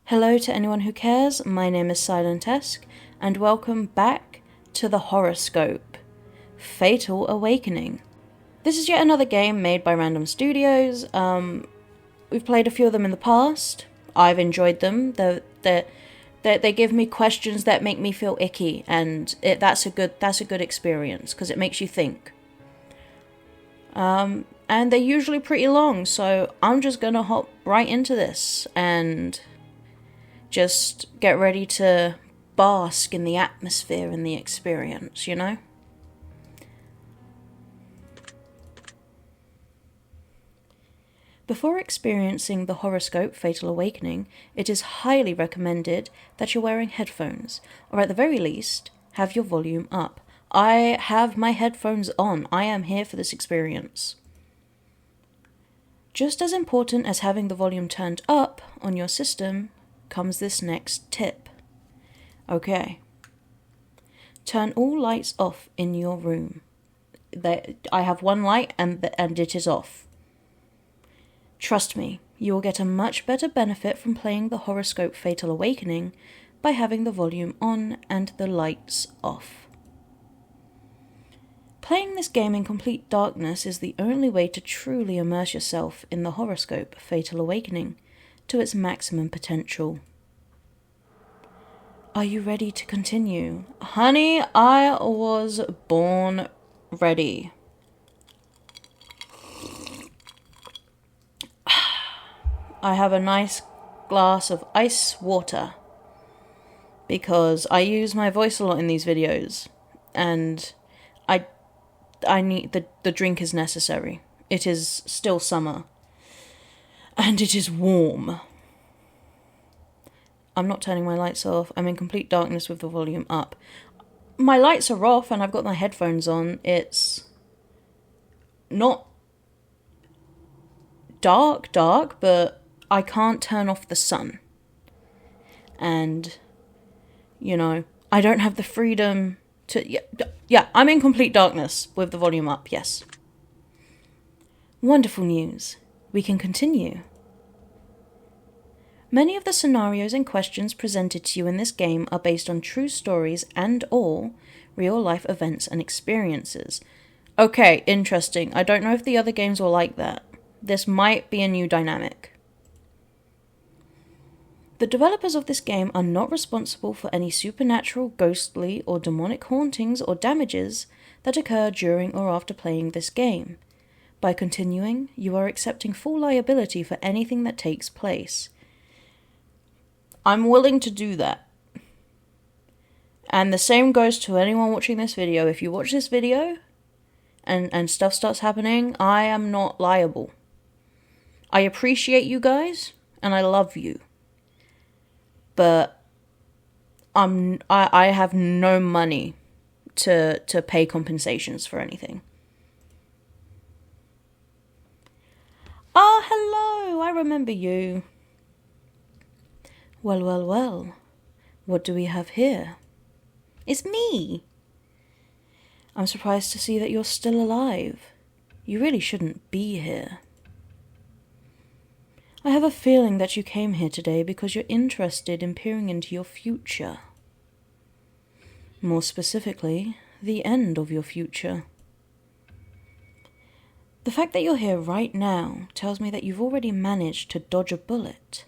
Hello to anyone who cares, my name is Silentesque, and welcome back to the Horrorscope, Fatal Awakening. This is yet another game made by Randumb Studios. We've played a few of them in the past. I've enjoyed them. They give me questions that make me feel icky, and that's a good experience, because it makes you think. And they're usually pretty long, so I'm just gonna hop right into this, and just get ready to bask in the atmosphere and the experience, you know? Before experiencing the Horrorscope Fatal Awakening, it is highly recommended that you're wearing headphones, or at the very least, have your volume up. I have my headphones on. I am here for this experience. Just as important as having the volume turned up on your system comes this next tip. Okay. Turn all lights off in your room. I have one light and it is off. Trust me, you will get a much better benefit from playing the Horrorscope Fatal Awakening by having the volume on and the lights off. Playing this game in complete darkness is the only way to truly immerse yourself in the Horrorscope Fatal Awakening to its maximum potential. Are you ready to continue? Honey, I was born ready. I have a nice glass of ice water because I use my voice a lot in these videos, and I need the drink is necessary. It is still summer and it is warm. I'm not turning my lights off. I'm in complete darkness with the volume up. My lights are off and I've got my headphones on. It's not dark, but I can't turn off the sun. And, you know, I don't have the freedom to... Yeah, I'm in complete darkness with the volume up, yes. Wonderful news. We can continue. Many of the scenarios and questions presented to you in this game are based on true stories and/or real-life events and experiences. Okay, interesting. I don't know if the other games were like that. This might be a new dynamic. The developers of this game are not responsible for any supernatural, ghostly, or demonic hauntings or damages that occur during or after playing this game. By continuing, you are accepting full liability for anything that takes place. I'm willing to do that. And the same goes to anyone watching this video. If you watch this video and stuff starts happening, I am not liable. I appreciate you guys and I love you. But I have no money to pay compensations for anything. Ah, hello, I remember you. Well, what do we have here? It's me! I'm surprised to see that you're still alive. You really shouldn't be here. I have a feeling that you came here today because you're interested in peering into your future. More specifically, the end of your future. The fact that you're here right now tells me that you've already managed to dodge a bullet.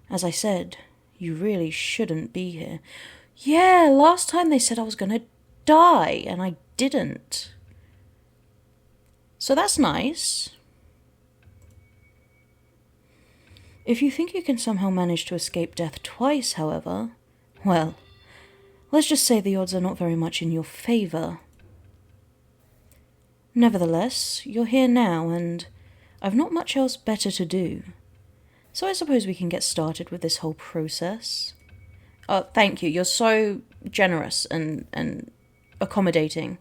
As I said, you really shouldn't be here. Yeah, last time they said I was gonna die, and I didn't. So that's nice. If you think you can somehow manage to escape death twice, however, well, let's just say the odds are not very much in your favor. Nevertheless, you're here now, and I've not much else better to do. So I suppose we can get started with this whole process. Thank you. You're so generous and accommodating.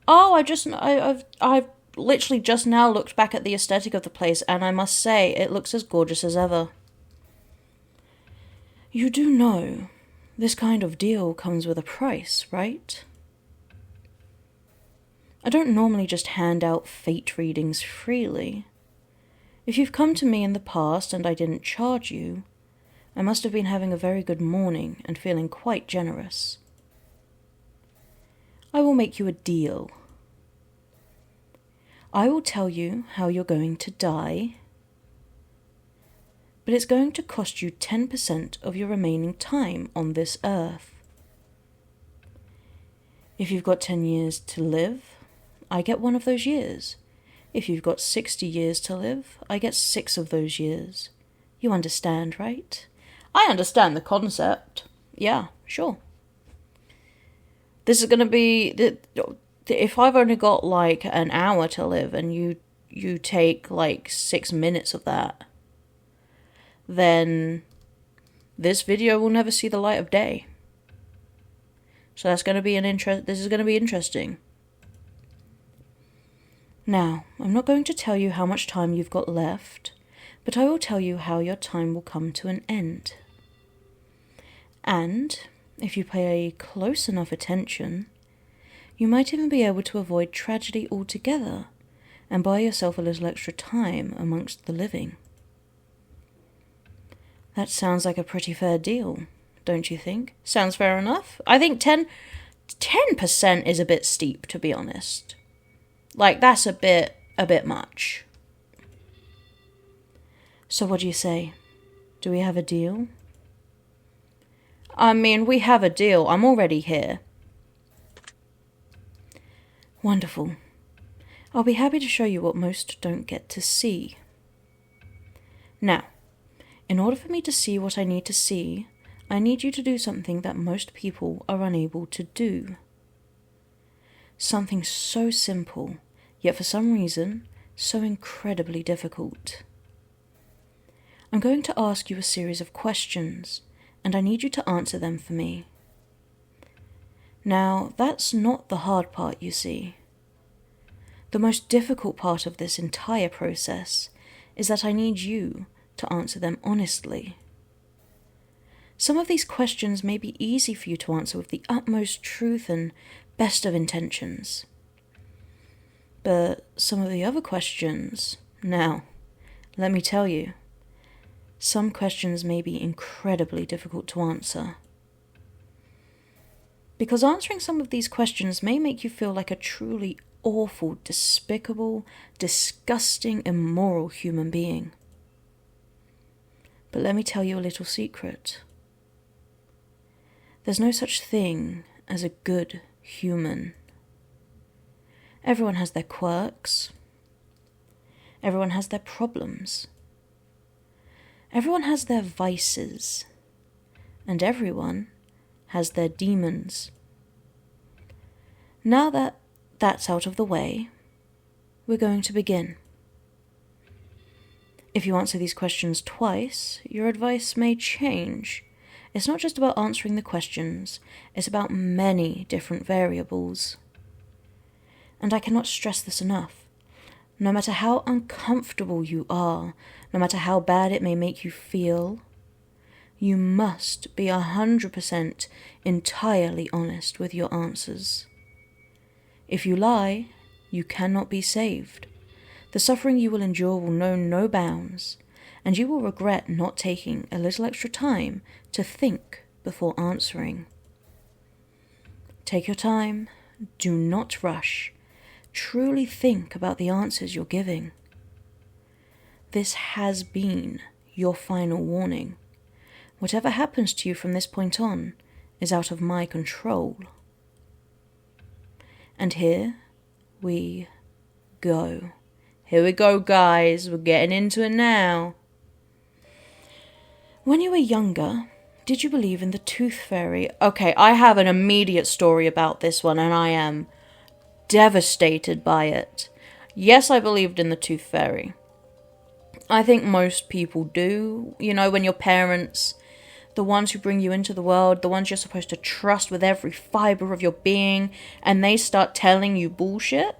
Oh, I've literally just now looked back at the aesthetic of the place, and I must say, it looks as gorgeous as ever. You do know, this kind of deal comes with a price, right? I don't normally just hand out fate readings freely. If you've come to me in the past and I didn't charge you, I must have been having a very good morning and feeling quite generous. I will make you a deal. I will tell you how you're going to die, but it's going to cost you 10% of your remaining time on this earth. If you've got 10 years to live, I get one of those years. If you've got 60 years to live, I get 6 of those years. You understand, right? I understand the concept. Yeah, sure. This is going to be... If I've only got like an hour to live and you take like 6 minutes of that, then this video will never see the light of day. So that's going to be this is going to be interesting. Now, I'm not going to tell you how much time you've got left, but I will tell you how your time will come to an end. And, if you pay close enough attention, you might even be able to avoid tragedy altogether and buy yourself a little extra time amongst the living. That sounds like a pretty fair deal, don't you think? Sounds fair enough? I think 10% is a bit steep, to be honest. Like, that's a bit much. So what do you say? Do we have a deal? I mean, we have a deal. I'm already here. Wonderful. I'll be happy to show you what most don't get to see. Now, in order for me to see what I need to see, I need you to do something that most people are unable to do. Something so simple, yet for some reason, so incredibly difficult. I'm going to ask you a series of questions, and I need you to answer them for me. Now, that's not the hard part, you see. The most difficult part of this entire process is that I need you to answer them honestly. Some of these questions may be easy for you to answer with the utmost truth and best of intentions. But some of the other questions, now, let me tell you, some questions may be incredibly difficult to answer. Because answering some of these questions may make you feel like a truly awful, despicable, disgusting, immoral human being. But let me tell you a little secret. There's no such thing as a good human. Everyone has their quirks. Everyone has their problems. Everyone has their vices. And everyone has their demons. Now that that's out of the way, we're going to begin. If you answer these questions twice, your advice may change. It's not just about answering the questions, it's about many different variables. And I cannot stress this enough. No matter how uncomfortable you are, no matter how bad it may make you feel, you must be 100% entirely honest with your answers. If you lie, you cannot be saved. The suffering you will endure will know no bounds, and you will regret not taking a little extra time to think before answering. Take your time, do not rush, truly think about the answers you're giving. This has been your final warning. Whatever happens to you from this point on is out of my control. And here we go. Here we go, guys. We're getting into it now. When you were younger, did you believe in the tooth fairy? Okay, I have an immediate story about this one, and I am devastated by it. Yes, I believed in the tooth fairy. I think most people do. You know, when your parents, the ones who bring you into the world, the ones you're supposed to trust with every fiber of your being, and they start telling you bullshit.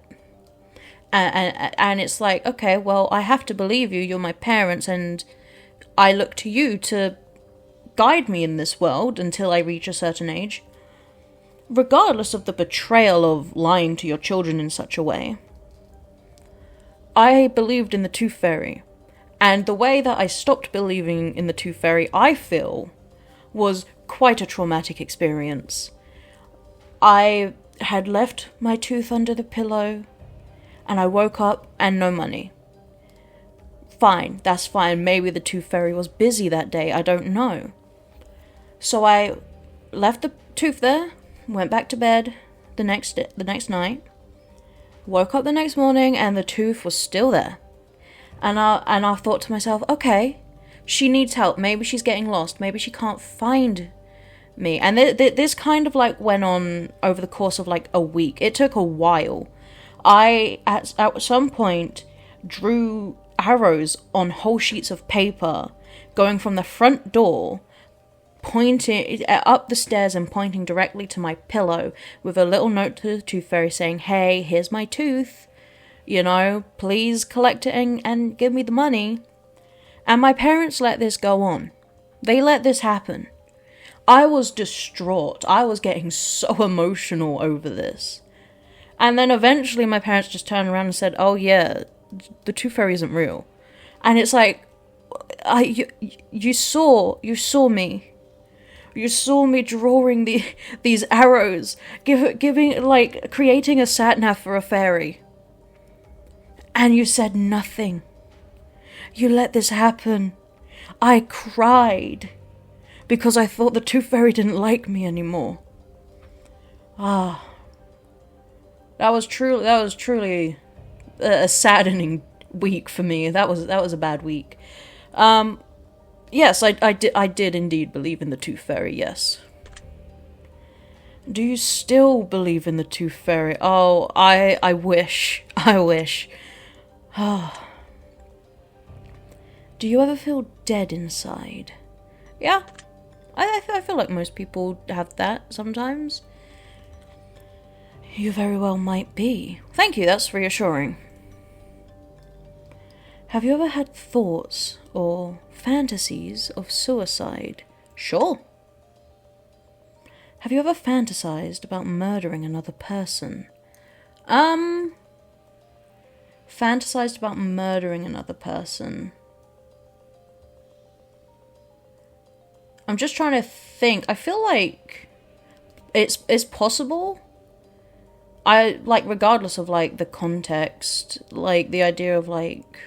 And it's like, okay, well, I have to believe you. You're my parents, and I look to you to guide me in this world until I reach a certain age. Regardless of the betrayal of lying to your children in such a way. I believed in the tooth fairy. And the way that I stopped believing in the tooth fairy, I feel, was quite a traumatic experience. I had left my tooth under the pillow, and I woke up and no money. Fine, that's fine. Maybe the tooth fairy was busy that day, I don't know. So I left the tooth there, went back to bed the next night, woke up the next morning, and the tooth was still there. And I thought to myself, okay, she needs help. Maybe she's getting lost. Maybe she can't find me. And this kind of like went on over the course of like a week. It took a while. I at some point drew arrows on whole sheets of paper, going from the front door, pointing up the stairs and pointing directly to my pillow, with a little note to the tooth fairy saying, hey, here's my tooth. You know, please collect it and give me the money. And my parents let this go on. They let this happen. I was distraught. I was getting so emotional over this. And then eventually my parents just turned around and said, oh yeah, the tooth fairy isn't real. And it's like, you saw me. You saw me drawing these arrows, creating a sat-nav for a fairy. And you said nothing. You let this happen. I cried because I thought the tooth fairy didn't like me anymore. That was truly a saddening week for me. That was a bad week. Yes, I did indeed believe in the tooth fairy, yes. Do you still believe in the tooth fairy? Oh, I wish. Do you ever feel dead inside? Yeah, I feel like most people have that sometimes. You very well might be. Thank you, that's reassuring. Have you ever had thoughts or fantasies of suicide? Sure. Have you ever fantasized about murdering another person? Fantasized about murdering another person. I'm just trying to think. I feel like it's possible. I, like, regardless of, like, the context, like, the idea of, like...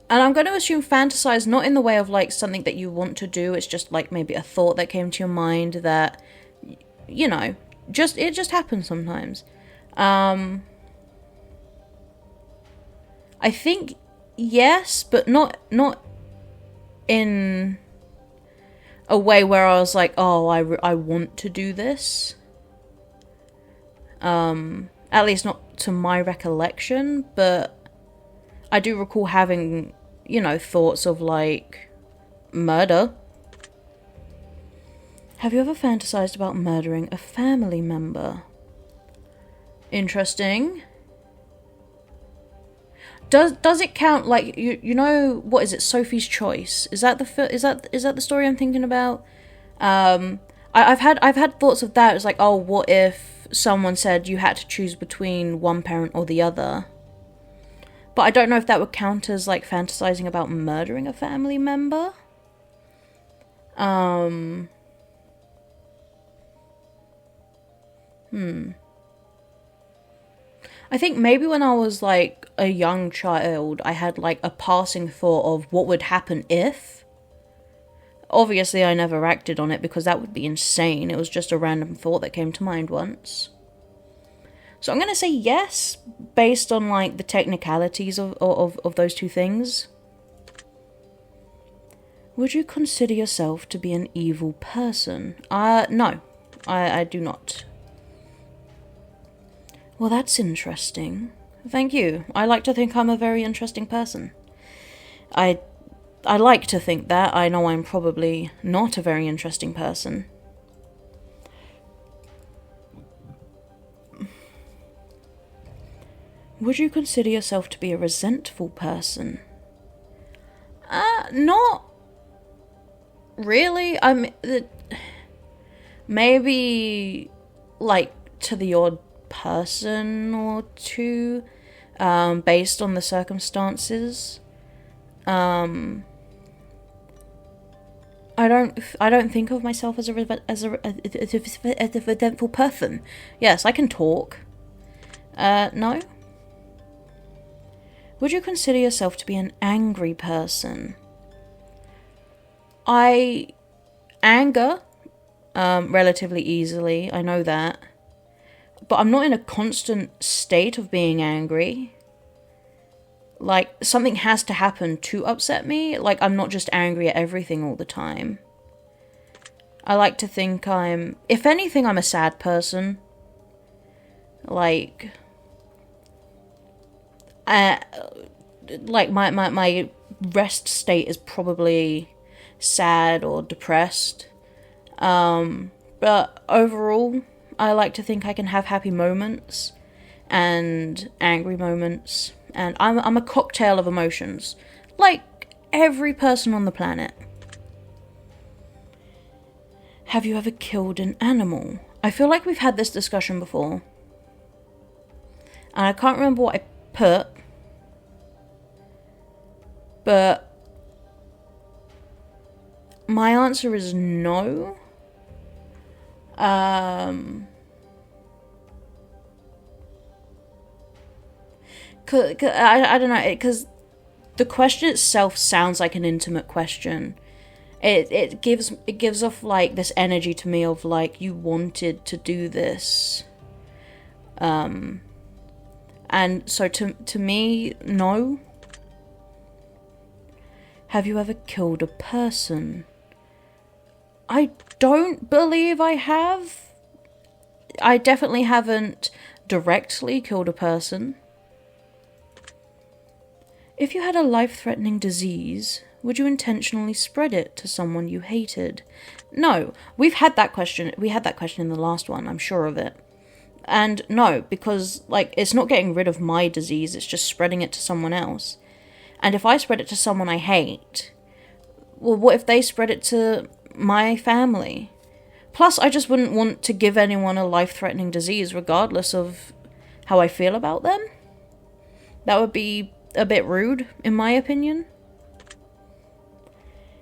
And I'm going to assume fantasize not in the way of, like, something that you want to do. It's just, like, maybe a thought that came to your mind that, you know, it just happens sometimes. I think yes, but not in a way where I was like, oh, I want to do this. At least not to my recollection, but I do recall having, you know, thoughts of like murder. Have you ever fantasized about murdering a family member? Interesting. Does it count, like, you know, what is it, Sophie's Choice? Is that the story I'm thinking about? I've had thoughts of that. It's like, oh, what if someone said you had to choose between one parent or the other? But I don't know if that would count as like fantasizing about murdering a family member. I think maybe when I was like a young child, I had like a passing thought of what would happen if. Obviously, I never acted on it because that would be insane. It was just a random thought that came to mind once. So I'm going to say yes, based on like the technicalities of those two things. Would you consider yourself to be an evil person? No, I do not. Well, that's interesting. Thank you. I like to think I'm a very interesting person. I like to think that. I know I'm probably not a very interesting person. Would you consider yourself to be a resentful person? Not really. Maybe, like, to the odd person or two. based on the circumstances. I don't think of myself as a resentful person. Yes, I can talk. No. Would you consider yourself to be an angry person? I anger relatively easily, I know that. But I'm not in a constant state of being angry. Like, something has to happen to upset me. Like, I'm not just angry at everything all the time. I like to think if anything, I'm a sad person. Like, my rest state is probably sad or depressed. But overall, I like to think I can have happy moments and angry moments, and I'm a cocktail of emotions, like every person on the planet. Have you ever killed an animal? I feel like we've had this discussion before, and I can't remember what I put, but my answer is no. I don't know, because the question itself sounds like an intimate question. It gives off like this energy to me of like you wanted to do this, and so to me, no. Have you ever killed a person? I don't believe I have. I definitely haven't directly killed a person. If you had a life-threatening disease, would you intentionally spread it to someone you hated? No, we've had that question. We had that question in the last one, I'm sure of it. And no, because like it's not getting rid of my disease, it's just spreading it to someone else. And if I spread it to someone I hate, well, what if they spread it to my family? Plus, I just wouldn't want to give anyone a life-threatening disease regardless of how I feel about them. That would be a bit rude, in my opinion.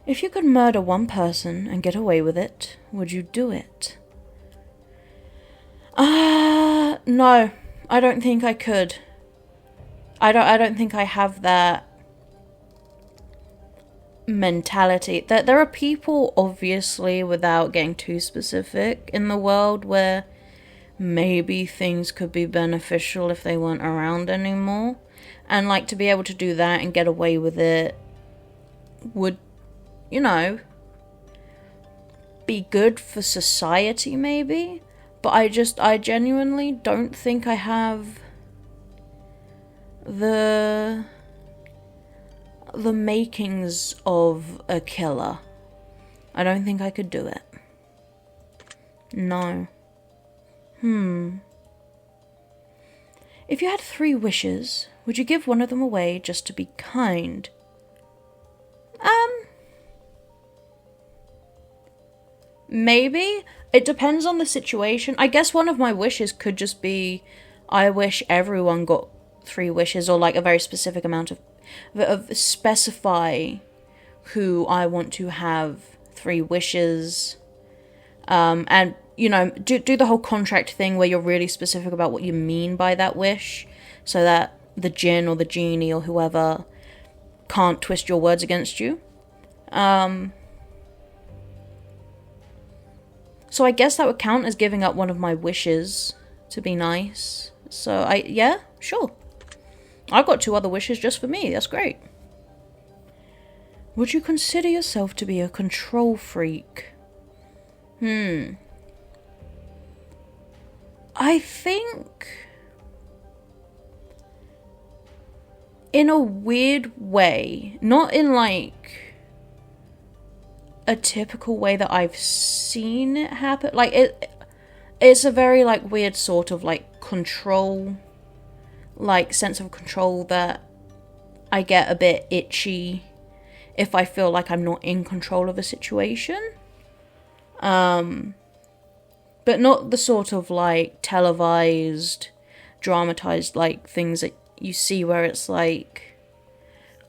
If you could murder one person and get away with it, would you do it? No, I don't think I could. I don't think I have that mentality. There are people, obviously, without getting too specific, in the world where maybe things could be beneficial if they weren't around anymore. And like to be able to do that and get away with it would, you know, be good for society maybe. But I genuinely don't think I have the makings of a killer. I don't think I could do it. No. If you had 3 wishes, would you give one of them away just to be kind? Maybe. It depends on the situation. I guess one of my wishes could just be, I wish everyone got 3 wishes, or like a very specific amount of specify who I want to have 3 wishes. And, you know, do the whole contract thing where you're really specific about what you mean by that wish, so that the djinn or the genie or whoever can't twist your words against you. So I guess that would count as giving up one of my wishes to be nice. So yeah, sure. I've got 2 other wishes just for me. That's great. Would you consider yourself to be a control freak? I think in a weird way, not in like a typical way that I've seen it happen. Like it's a very like weird sort of like control, like sense of control that I get a bit itchy if I feel like I'm not in control of a situation. But not the sort of like televised, dramatized like things that you see where it's like,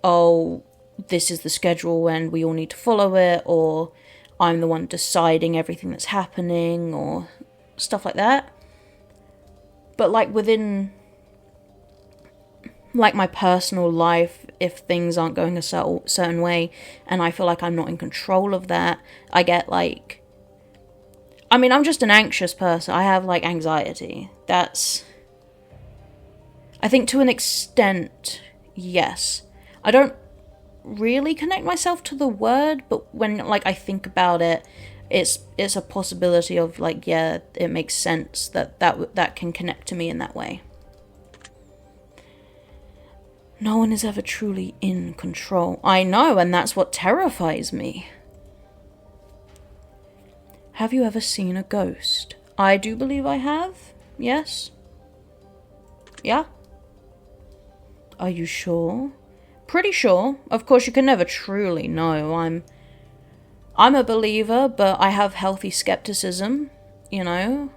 oh, this is the schedule and we all need to follow it, or I'm the one deciding everything that's happening, or stuff like that. But like within like my personal life, if things aren't going a certain way and I feel like I'm not in control of that, I get like, I mean, I'm just an anxious person. I have like anxiety. That's, I think to an extent, yes. I don't really connect myself to the word, but when like I think about it, it's a possibility of like, yeah, it makes sense that can connect to me in that way. No one is ever truly in control. I know, and that's what terrifies me. Have you ever seen a ghost? I do believe I have. Yes. Yeah. Are you sure? Pretty sure. Of course, you can never truly know. I'm a believer, but I have healthy skepticism, you know.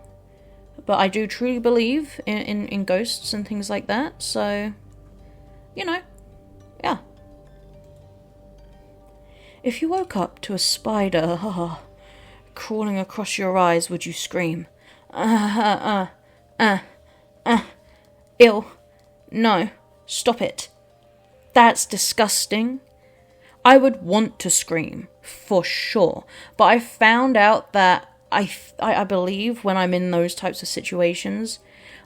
But I do truly believe in ghosts and things like that, so, you know, yeah. If you woke up to a spider crawling across your eyes, would you scream? Ew. No. Stop it. That's disgusting. I would want to scream, for sure. But I found out that I believe when I'm in those types of situations,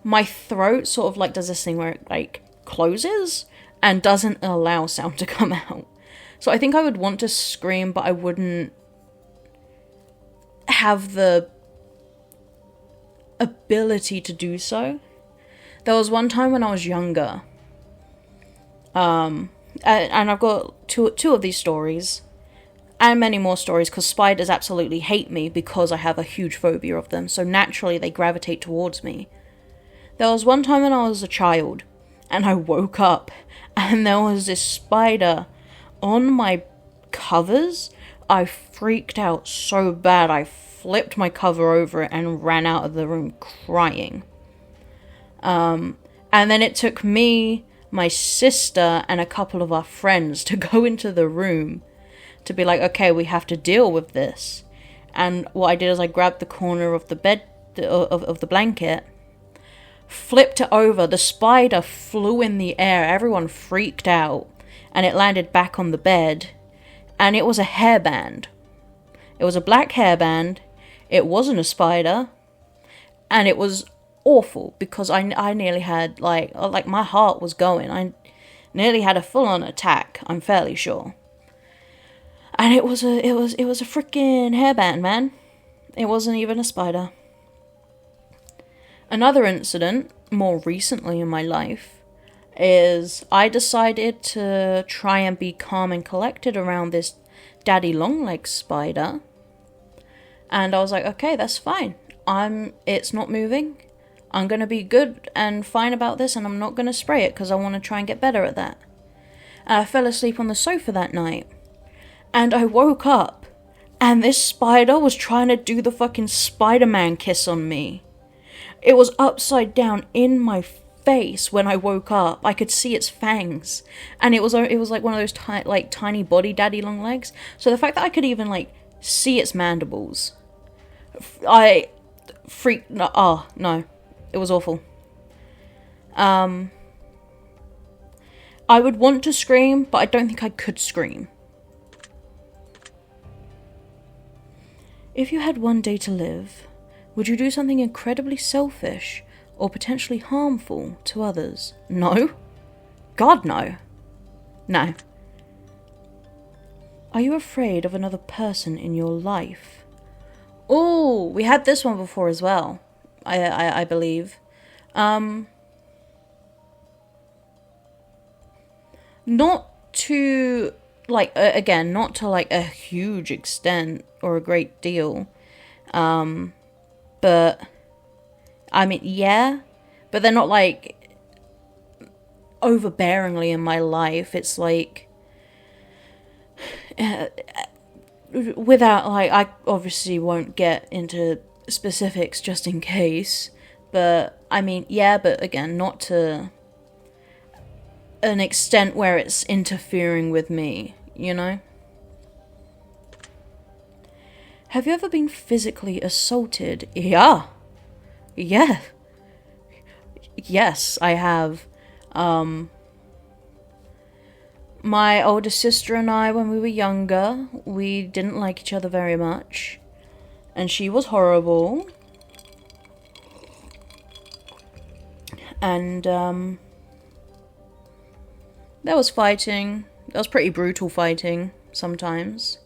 my throat sort of like does this thing where it like closes and doesn't allow sound to come out. So I think I would want to scream, but I wouldn't have the ability to do so. There was one time when I was younger, and I've got two of these stories, and many more stories, because spiders absolutely hate me because I have a huge phobia of them, so naturally they gravitate towards me. There was one time when I was a child, and I woke up, and there was this spider on my covers. I freaked out so bad, I flipped my cover over it and ran out of the room crying. And then it took me, my sister, and a couple of our friends to go into the room to be like, okay, we have to deal with this. And what I did is I grabbed the corner of the bed, of the blanket, flipped it over, the spider flew in the air, everyone freaked out, and it landed back on the bed, and it was a hairband. It was a black hairband, it wasn't a spider, and it was awful, because I nearly had, like my heart was going, I nearly had a full-on attack, I'm fairly sure. And it was a freaking hairband, man. It wasn't even a spider. Another incident, more recently in my life, is I decided to try and be calm and collected around this daddy longlegs spider. And I was like, okay, that's fine. It's not moving. I'm going to be good and fine about this, and I'm not going to spray it because I want to try and get better at that. And I fell asleep on the sofa that night. And I woke up, and this spider was trying to do the fucking Spider-Man kiss on me. It was upside down in my face when I woke up. I could see its fangs. And it was like one of those tiny body daddy long legs. So the fact that I could even like see its mandibles, I freaked. Oh no, it was awful. I would want to scream, but I don't think I could scream. If you had one day to live, would you do something incredibly selfish or potentially harmful to others? No. God, no. No. Are you afraid of another person in your life? Oh, we had this one before as well, I believe. Not to, like, again, not to, like, a huge extent or a great deal. But, I mean, yeah. But they're not, like, overbearingly in my life. It's, like, without, like, I obviously won't get into specifics just in case. But, I mean, yeah, but again, not to an extent where it's interfering with me, you know? Have you ever been physically assaulted? Yeah. Yeah. Yes, I have. My older sister and I, when we were younger, we didn't like each other very much. And she was horrible. And, there was fighting. There was pretty brutal fighting, sometimes.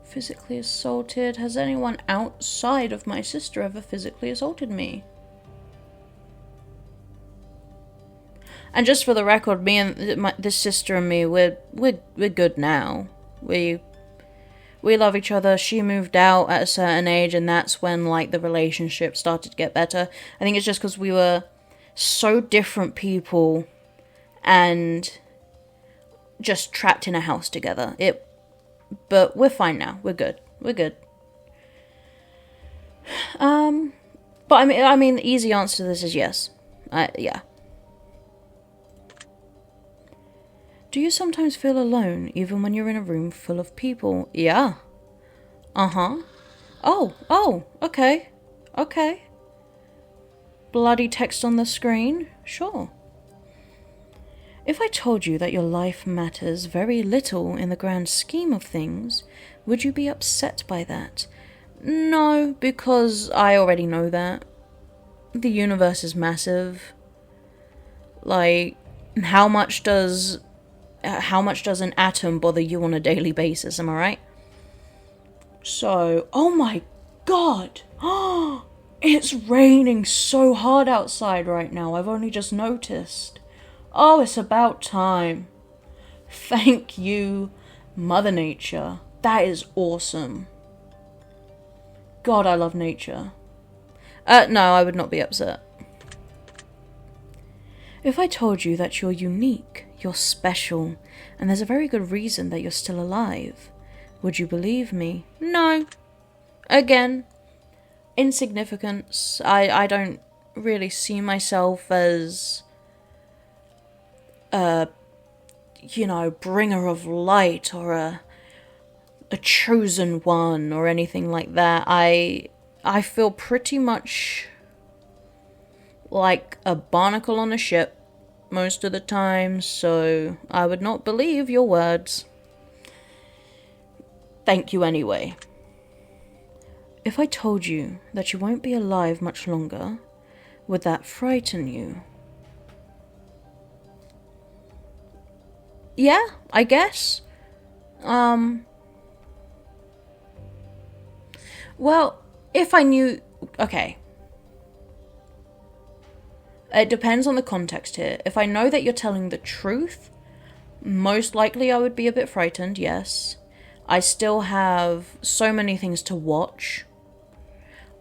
Physically assaulted. Has anyone outside of my sister ever physically assaulted me? And just for the record, me and this sister and me, we're good now. We love each other. She moved out at a certain age, and that's when, like, the relationship started to get better. I think it's just because we were so different people and just trapped in a house together. But we're fine now. We're good. We're good. But I mean, the easy answer to this is yes. Yeah. Do you sometimes feel alone, even when you're in a room full of people? Yeah. Uh-huh. Oh, okay. Okay. Bloody text on the screen? Sure. If I told you that your life matters very little in the grand scheme of things, would you be upset by that? No, because I already know that. The universe is massive. Like, how much does an atom bother you on a daily basis, am I right? So, oh my god! It's raining so hard outside right now, I've only just noticed. Oh, it's about time. Thank you, Mother Nature. That is awesome. God, I love nature. No, I would not be upset. If I told you that you're unique, you're special, and there's a very good reason that you're still alive, would you believe me? No. Again, insignificance. I don't really see myself as bringer of light or a chosen one or anything like that. I feel pretty much like a barnacle on a ship most of the time, so I would not believe your words. Thank you anyway. If I told you that you won't be alive much longer, would that frighten you? Yeah, I guess. Well, if I knew... Okay. It depends on the context here. If I know that you're telling the truth, most likely I would be a bit frightened, yes. I still have so many things to watch.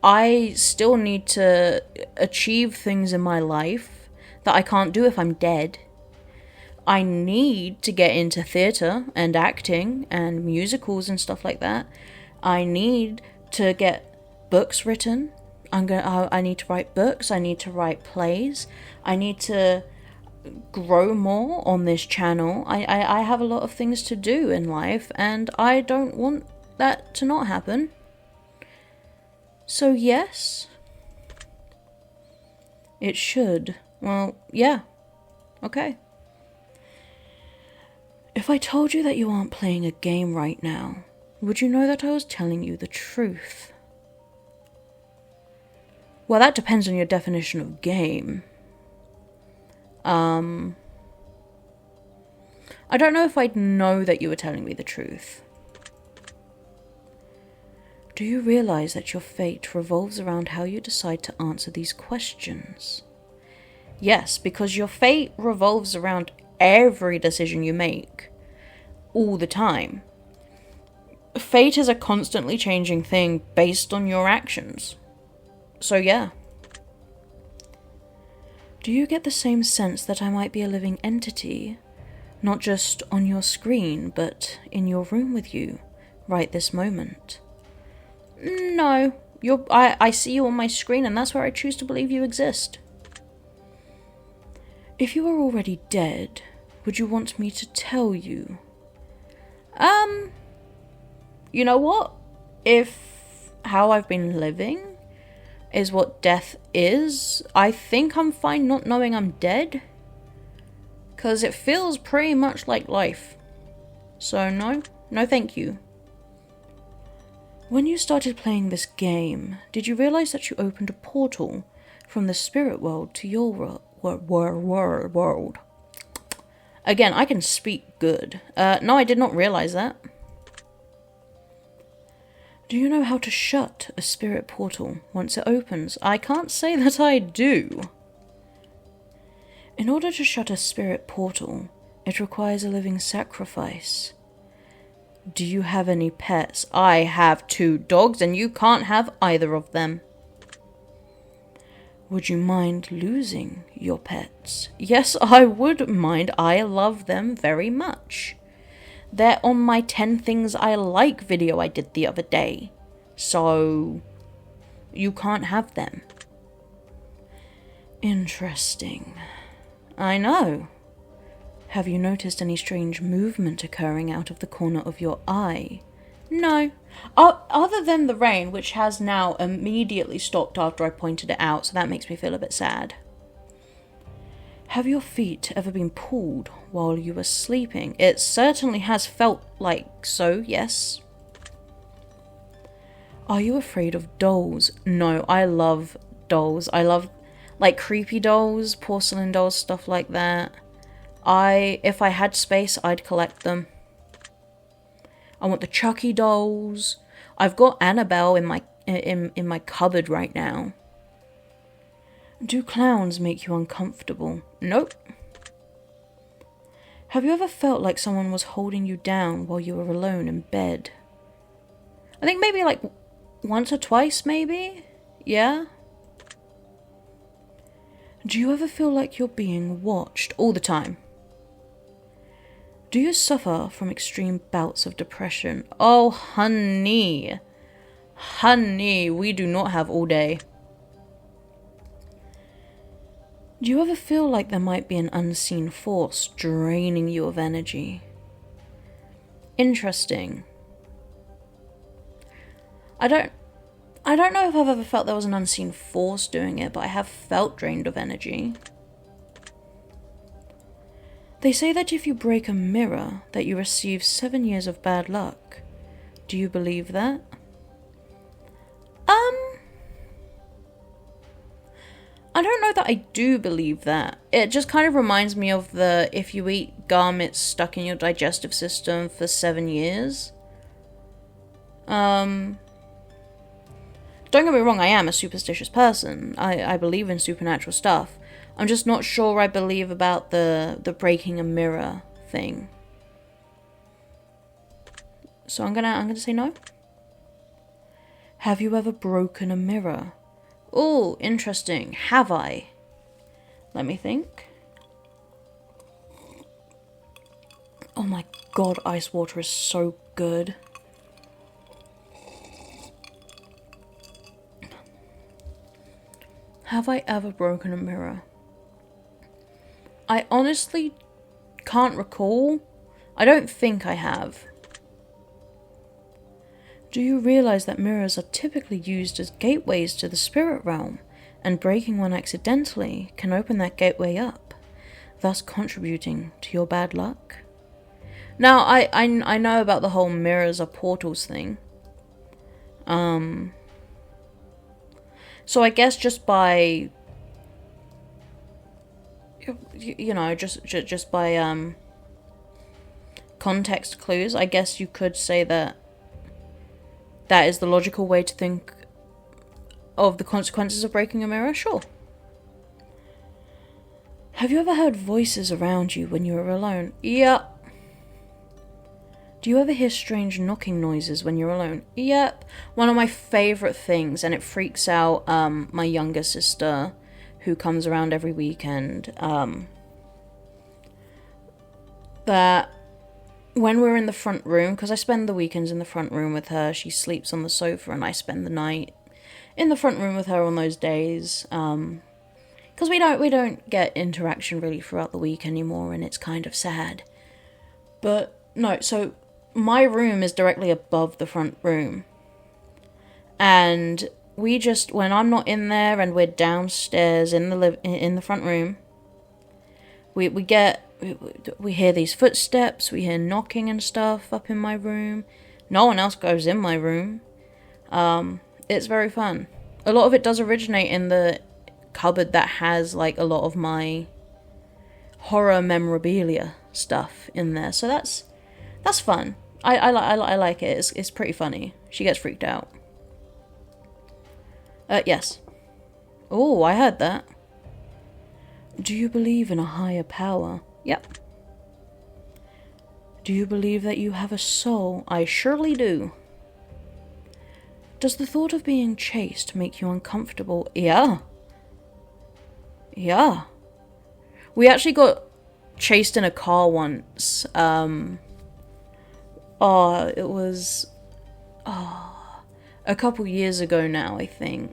I still need to achieve things in my life that I can't do if I'm dead. I need to get into theatre and acting and musicals and stuff like that. I need to get books written. I need to write books. I need to write plays. I need to grow more on this channel. I have a lot of things to do in life, and I don't want that to not happen. So yes, it should. Well, yeah. Okay. If I told you that you aren't playing a game right now, would you know that I was telling you the truth? Well, that depends on your definition of game. I don't know if I'd know that you were telling me the truth. Do you realize that your fate revolves around how you decide to answer these questions? Yes, because your fate revolves around every decision you make, all the time. Fate is a constantly changing thing based on your actions. So yeah. Do you get the same sense that I might be a living entity, not just on your screen, but in your room with you, right this moment? No, I see you on my screen, and that's where I choose to believe you exist. If you are already dead, would you want me to tell you? You know what? If how I've been living is what death is, I think I'm fine not knowing I'm dead. 'Cause it feels pretty much like life. So no thank you. When you started playing this game, did you realize that you opened a portal from the spirit world to your world? Again, I can speak good. No, I did not realize that. Do you know how to shut a spirit portal once it opens? I can't say that I do. In order to shut a spirit portal, it requires a living sacrifice. Do you have any pets? I have 2 dogs, and you can't have either of them. Would you mind losing your pets? Yes, I would mind. I love them very much. They're on my 10 things I like video I did the other day. So, you can't have them. Interesting. I know. Have you noticed any strange movement occurring out of the corner of your eye? No. Other than the rain, which has now immediately stopped after I pointed it out, so that makes me feel a bit sad. Have your feet ever been pulled while you were sleeping? It certainly has felt like so, yes. Are you afraid of dolls? No, I love dolls. I love, like, creepy dolls, porcelain dolls, stuff like that. If I had space, I'd collect them. I want the Chucky dolls. I've got Annabelle in my cupboard right now. Do clowns make you uncomfortable? Nope. Have you ever felt like someone was holding you down while you were alone in bed? I think maybe like once or twice, maybe? Yeah? Do you ever feel like you're being watched all the time? Do you suffer from extreme bouts of depression? Oh, honey. Honey, we do not have all day. Do you ever feel like there might be an unseen force draining you of energy? Interesting. I don't know if I've ever felt there was an unseen force doing it, but I have felt drained of energy. They say that if you break a mirror, that you receive 7 years of bad luck. Do you believe that? I don't know that I do believe that. It just kind of reminds me of the if you eat gum, it's stuck in your digestive system for 7 years. Don't get me wrong, I am a superstitious person. I believe in supernatural stuff. I'm just not sure I believe about the breaking a mirror thing. So I'm gonna say no. Have you ever broken a mirror? Oh, interesting. Have I? Let me think. Oh my god, ice water is so good. Have I ever broken a mirror? I honestly can't recall. I don't think I have. Do you realize that mirrors are typically used as gateways to the spirit realm, and breaking one accidentally can open that gateway up, thus contributing to your bad luck? Now, I know about the whole mirrors are portals thing. So I guess just by, you know, just by context clues, I guess you could say that that is the logical way to think of the consequences of breaking a mirror. Sure. Have you ever heard voices around you when you are alone? Yep. Do you ever hear strange knocking noises when you're alone? Yep. One of my favourite things, and it freaks out my younger sister, who comes around every weekend, that when we're in the front room, because I spend the weekends in the front room with her, she sleeps on the sofa and I spend the night in the front room with her on those days, because we don't get interaction really throughout the week anymore, and it's kind of sad. But no, so my room is directly above the front room, and we just, when I'm not in there and we're downstairs in the front room, we hear these footsteps, we hear knocking and stuff up in my room. No one else goes in my room. It's very fun. A lot of it does originate in the cupboard that has like a lot of my horror memorabilia stuff in there. So that's fun. I like it. It's pretty funny. She gets freaked out. Yes. Oh, I heard that. Do you believe in a higher power? Yep. Do you believe that you have a soul? I surely do. Does the thought of being chased make you uncomfortable? Yeah. Yeah. We actually got chased in a car once. It was a couple years ago now, I think.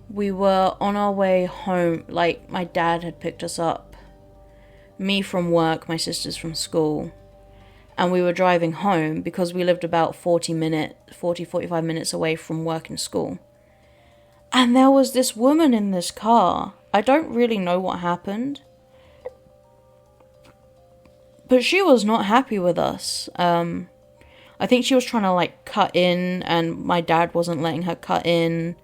We were on our way home, like my dad had picked us up. Me from work, my sisters from school. And we were driving home because we lived about 45 minutes away from work and school. And there was this woman in this car. I don't really know what happened. But she was not happy with us. I think she was trying to like cut in, and my dad wasn't letting her cut in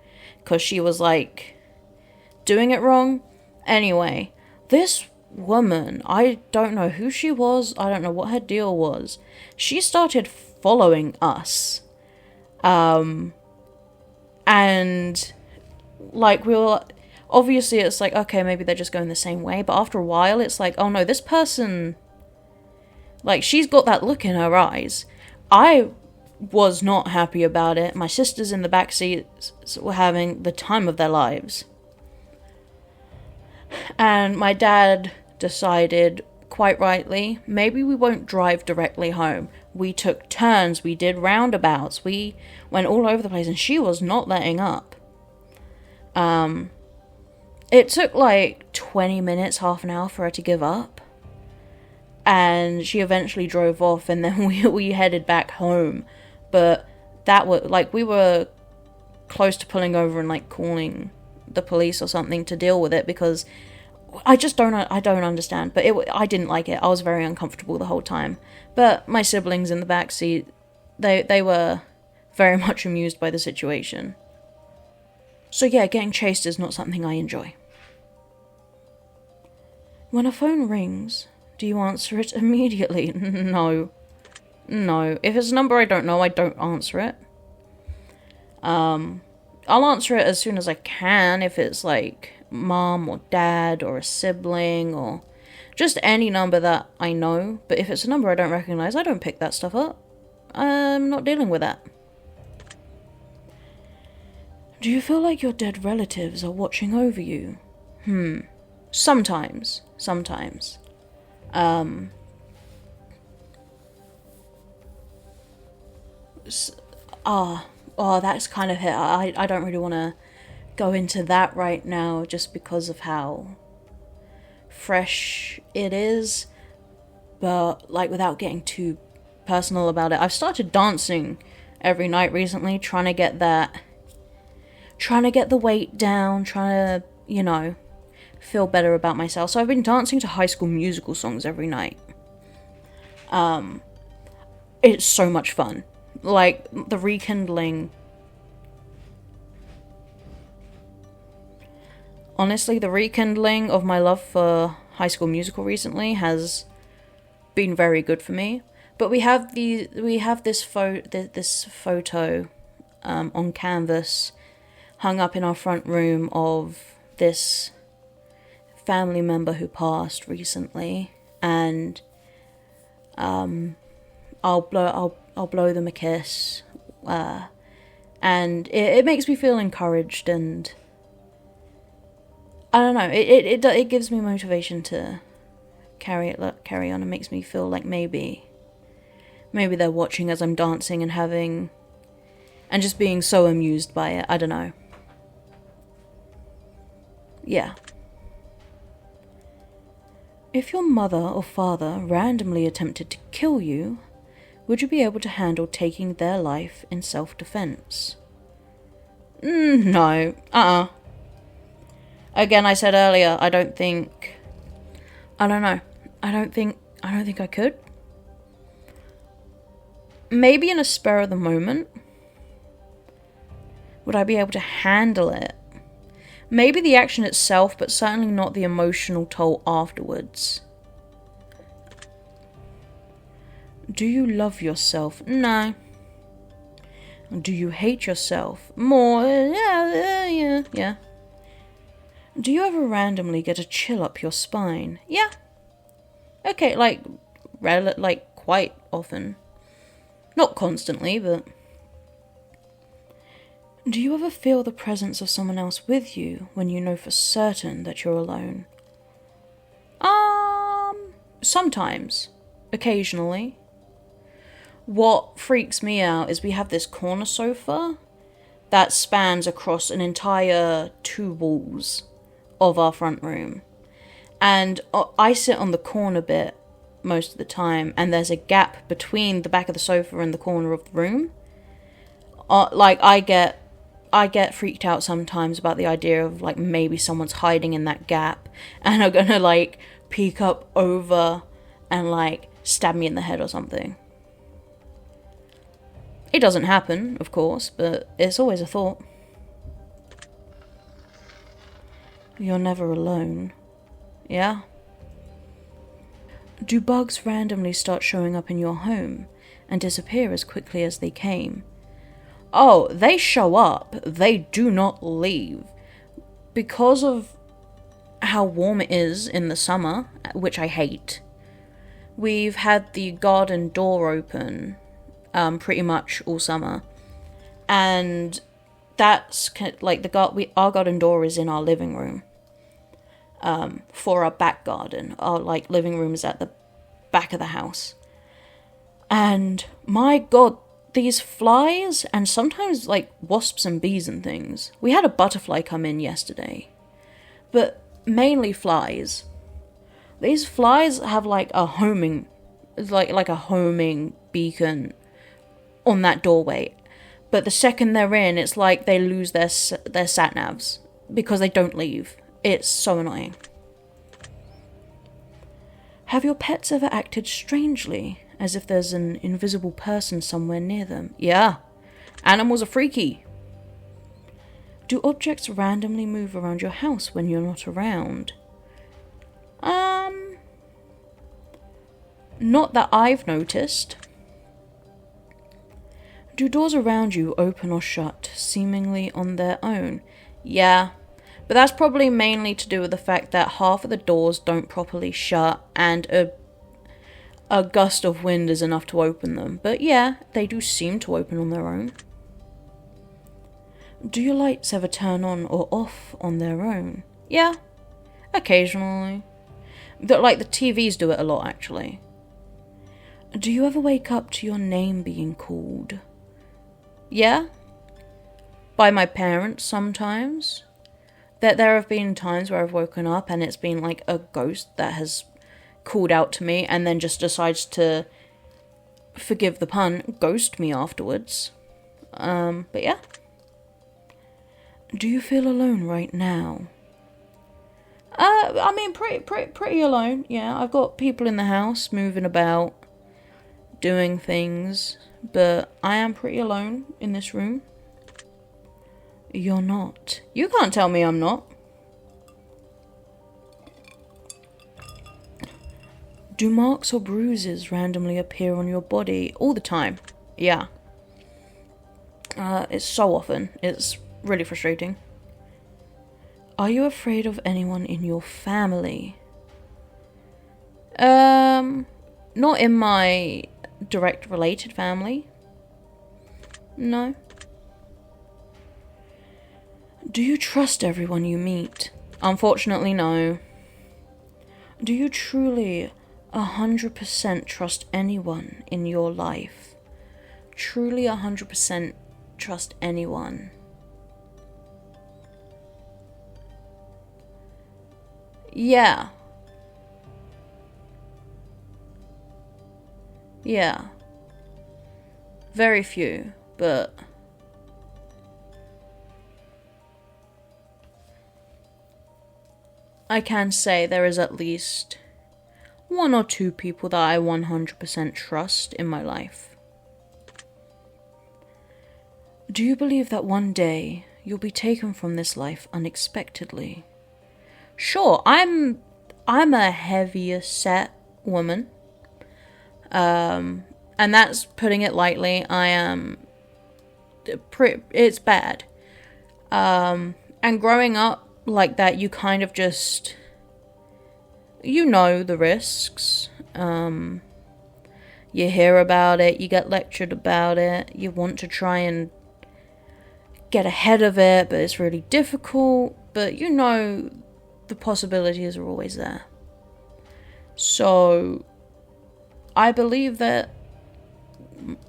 because she was like doing it wrong. Anyway, this woman, I don't know who she was, I don't know what her deal was. She started following us. And like we were, obviously it's like, okay, maybe they're just going the same way, but after a while it's like, oh no, this person, like, she's got that look in her eyes. I was not happy about it. My sisters in the back seats were having the time of their lives. And my dad decided, quite rightly, maybe we won't drive directly home. We took turns, we did roundabouts, we went all over the place, and she was not letting up. It took like 20 minutes, half an hour for her to give up. And she eventually drove off, and then we headed back home. But that was, like, we were close to pulling over and, like, calling the police or something to deal with it, because I don't understand. But I didn't like it. I was very uncomfortable the whole time. But my siblings in the back seat, they were very much amused by the situation. So yeah, getting chased is not something I enjoy. When a phone rings, do you answer it immediately? No. If it's a number I don't know, I don't answer it. I'll answer it as soon as I can if it's like mom or dad or a sibling or just any number that I know. But if it's a number I don't recognize, I don't pick that stuff up. I'm not dealing with that. Do you feel like your dead relatives are watching over you? Sometimes. That's kind of it. I don't really want to go into that right now just because of how fresh it is, but like without getting too personal about it, I've started dancing every night recently, trying to get the weight down, trying to, feel better about myself. So I've been dancing to High School Musical songs every night. It's so much fun. Like, the rekindling... Honestly, the rekindling of my love for High School Musical recently has been very good for me. But we have this photo on canvas hung up in our front room of this family member who passed recently, and I'll blow them a kiss, and it makes me feel encouraged, and I don't know, it gives me motivation to carry on, and makes me feel like maybe they're watching as I'm dancing and having and just being so amused by it. I don't know. Yeah. If your mother or father randomly attempted to kill you, would you be able to handle taking their life in self-defense? No. Again, I said earlier, I don't think I could. Maybe in a spur of the moment. Would I be able to handle it? Maybe the action itself, but certainly not the emotional toll afterwards. Do you love yourself? No. Do you hate yourself? More. Yeah. Do you ever randomly get a chill up your spine? Yeah. Okay, like quite often. Not constantly, but... Do you ever feel the presence of someone else with you when you know for certain that you're alone? Sometimes. Occasionally. What freaks me out is we have this corner sofa that spans across an entire 2 walls of our front room. And I sit on the corner bit most of the time, and there's a gap between the back of the sofa and the corner of the room. I get freaked out sometimes about the idea of like maybe someone's hiding in that gap and are gonna like peek up over and like stab me in the head or something. It doesn't happen, of course, but it's always a thought. You're never alone. Yeah? Do bugs randomly start showing up in your home and disappear as quickly as they came? Oh, they show up. They do not leave. Because of how warm it is in the summer, which I hate, we've had the garden door open pretty much all summer. And that's like our garden door is in our living room. For our back garden. Our like living room is at the back of the house. And my god, these flies and sometimes like wasps and bees and things. We had a butterfly come in yesterday. But mainly flies. These flies have like a homing beacon on that doorway. But the second they're in, it's like they lose their sat-navs because they don't leave. It's so annoying. Have your pets ever acted strangely, as if there's an invisible person somewhere near them? Yeah. Animals are freaky. Do objects randomly move around your house when you're not around? Not that I've noticed. Do doors around you open or shut, seemingly on their own? Yeah. But that's probably mainly to do with the fact that half of the doors don't properly shut and a gust of wind is enough to open them. But yeah, they do seem to open on their own. Do your lights ever turn on or off on their own? Yeah, occasionally. The TVs do it a lot, actually. Do you ever wake up to your name being called? Yeah. By my parents sometimes. That there have been times where I've woken up and it's been like a ghost that has called out to me and then just decides to, forgive the pun, ghost me afterwards. But yeah. Do you feel alone right now? I mean, pretty alone. Yeah, I've got people in the house moving about, doing things, but I am pretty alone in this room. You're not. You can't tell me I'm not. Do marks or bruises randomly appear on your body? All the time. Yeah. It's so often. It's really frustrating. Are you afraid of anyone in your family? Not in my direct related family. No. Do you trust everyone you meet? Unfortunately, no. Do you truly 100% trust anyone in your life? Truly 100% trust anyone. Yeah. Yeah. Very few, but I can say there is at least 1 or 2 people that I 100% trust in my life. Do you believe that one day you'll be taken from this life unexpectedly? Sure, I'm a heavier set woman. And that's putting it lightly. I am it's bad. And growing up like that, you kind of just, you know the risks. You hear about it, you get lectured about it, you want to try and get ahead of it, but it's really difficult. But you know the possibilities are always there. So I believe that,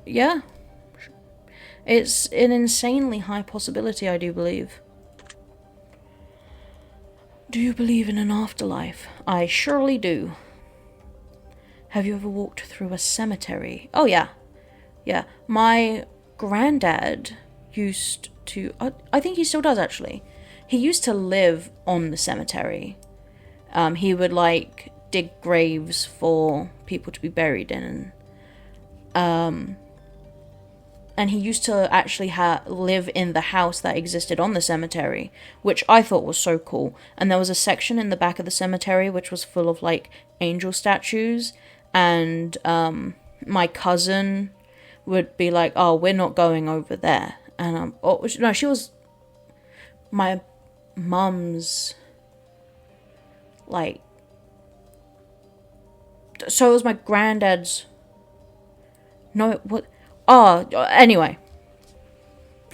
yeah, it's an insanely high possibility, I do believe. Do you believe in an afterlife? I surely do. Have you ever walked through a cemetery? Oh, yeah. Yeah. My granddad used to... I think he still does, actually. He used to live on the cemetery. He would, dig graves for people to be buried in. And he used to actually live in the house that existed on the cemetery, which I thought was so cool. And there was a section in the back of the cemetery which was full of, angel statues. And my cousin would be like, oh, we're not going over there. And, no, she was my mum's, so it was my granddad's, no, what, oh, anyway,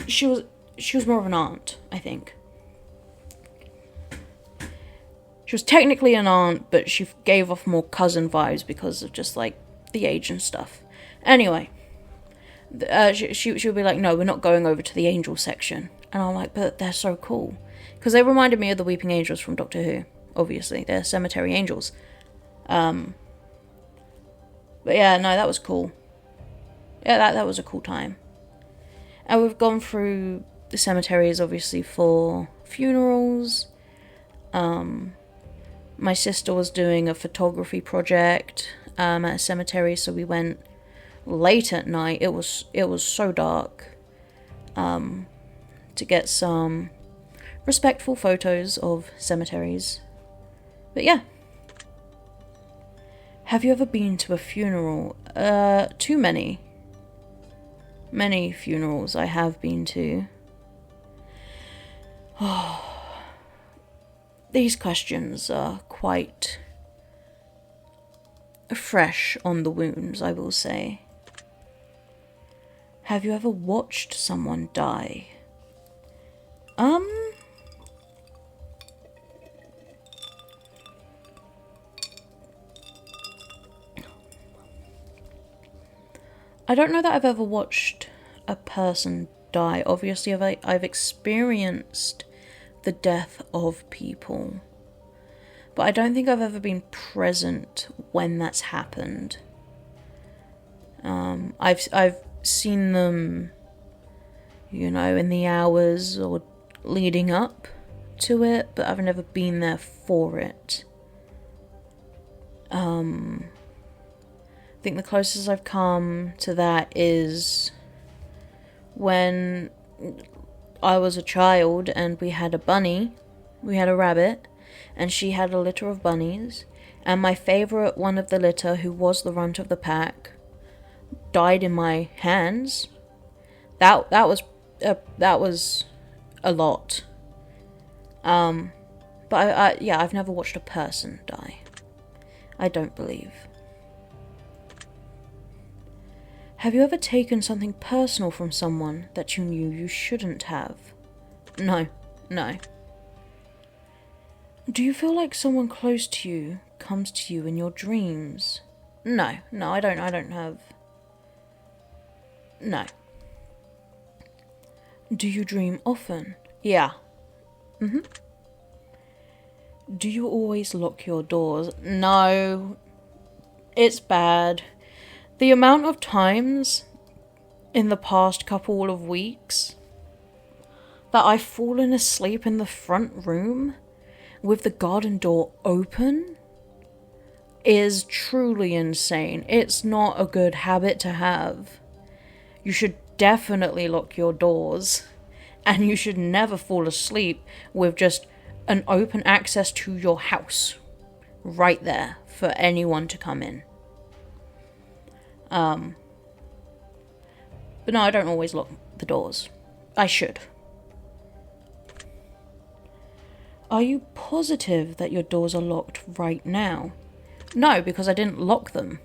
she was more of an aunt, I think. She was technically an aunt, but she gave off more cousin vibes because of just, the age and stuff. Anyway, she would be like, no, we're not going over to the angel section. And I'm like, but they're so cool. Because they reminded me of the Weeping Angels from Doctor Who, obviously. They're cemetery angels. But yeah, no, that was cool. Yeah, that was a cool time. And we've gone through the cemeteries, obviously, for funerals. My sister was doing a photography project at a cemetery, so we went late at night. It was so dark. To get some respectful photos of cemeteries. But yeah. Have you ever been to a funeral? Too many. Many funerals I have been to. Oh. These questions are quite fresh on the wounds, I will say. Have you ever watched someone die? I don't know that I've ever watched a person die. Obviously, I've experienced the death of people. But I don't think I've ever been present when that's happened. I've seen them, in the hours or leading up to it, but I've never been there for it. I think the closest I've come to that is when I was a child and we had a bunny, we had a rabbit, and she had a litter of bunnies, and my favourite one of the litter, who was the runt of the pack, died in my hands. That was a lot. But I've never watched a person die. I don't believe. Have you ever taken something personal from someone that you knew you shouldn't have? No. Do you feel like someone close to you comes to you in your dreams? No, I don't have... No. Do you dream often? Yeah. Do you always lock your doors? No. It's bad. The amount of times in the past couple of weeks that I've fallen asleep in the front room with the garden door open is truly insane. It's not a good habit to have. You should definitely lock your doors, and you should never fall asleep with just an open access to your house right there for anyone to come in. But no, I don't always lock the doors. I should. Are you positive that your doors are locked right now? No, because I didn't lock them.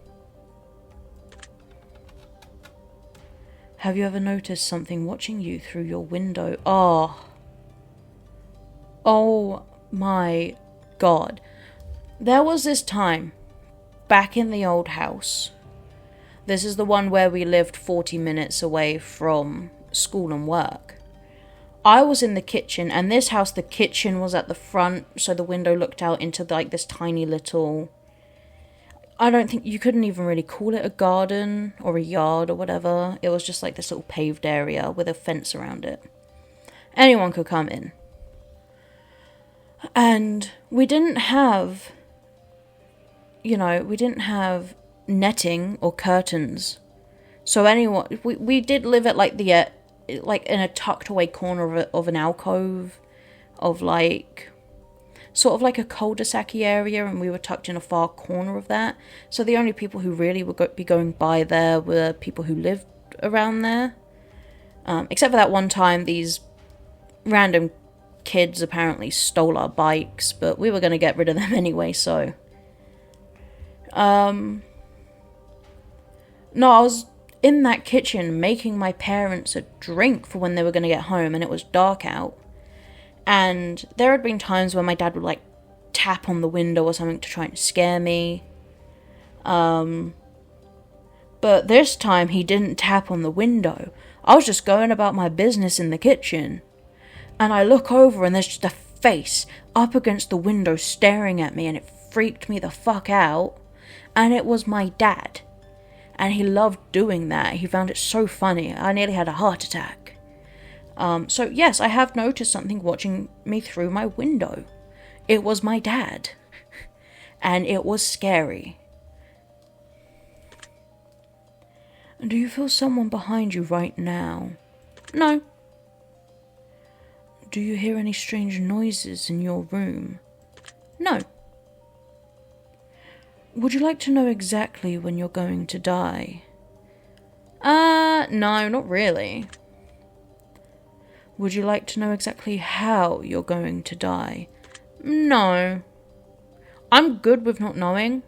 Have you ever noticed something watching you through your window? Oh my god. There was this time, back in the old house. This is the one where we lived 40 minutes away from school and work. I was in the kitchen, and this house, the kitchen was at the front, so the window looked out into like this tiny little... I don't think you couldn't even really call it a garden or a yard or whatever. It was just like this little paved area with a fence around it. Anyone could come in. And we didn't have, we didn't have netting or curtains. So we did live at like the, like in a tucked away corner of an alcove of like... sort of like a cul-de-sac area, and we were tucked in a far corner of that. So the only people who really would be going by there were people who lived around there. Except for that one time, these random kids apparently stole our bikes, but we were going to get rid of them anyway, so... No, I was in that kitchen making my parents a drink for when they were going to get home, and it was dark out. And there had been times where my dad would, like, tap on the window or something to try and scare me. But this time he didn't tap on the window. I was just going about my business in the kitchen. And I look over and there's just a face up against the window staring at me, and it freaked me the fuck out. And it was my dad. And he loved doing that. He found it so funny. I nearly had a heart attack. So yes, I have noticed something watching me through my window. It was my dad. And it was scary. Do you feel someone behind you right now? No. Do you hear any strange noises in your room? No. Would you like to know exactly when you're going to die? No, not really. Would you like to know exactly how you're going to die? No. I'm good with not knowing.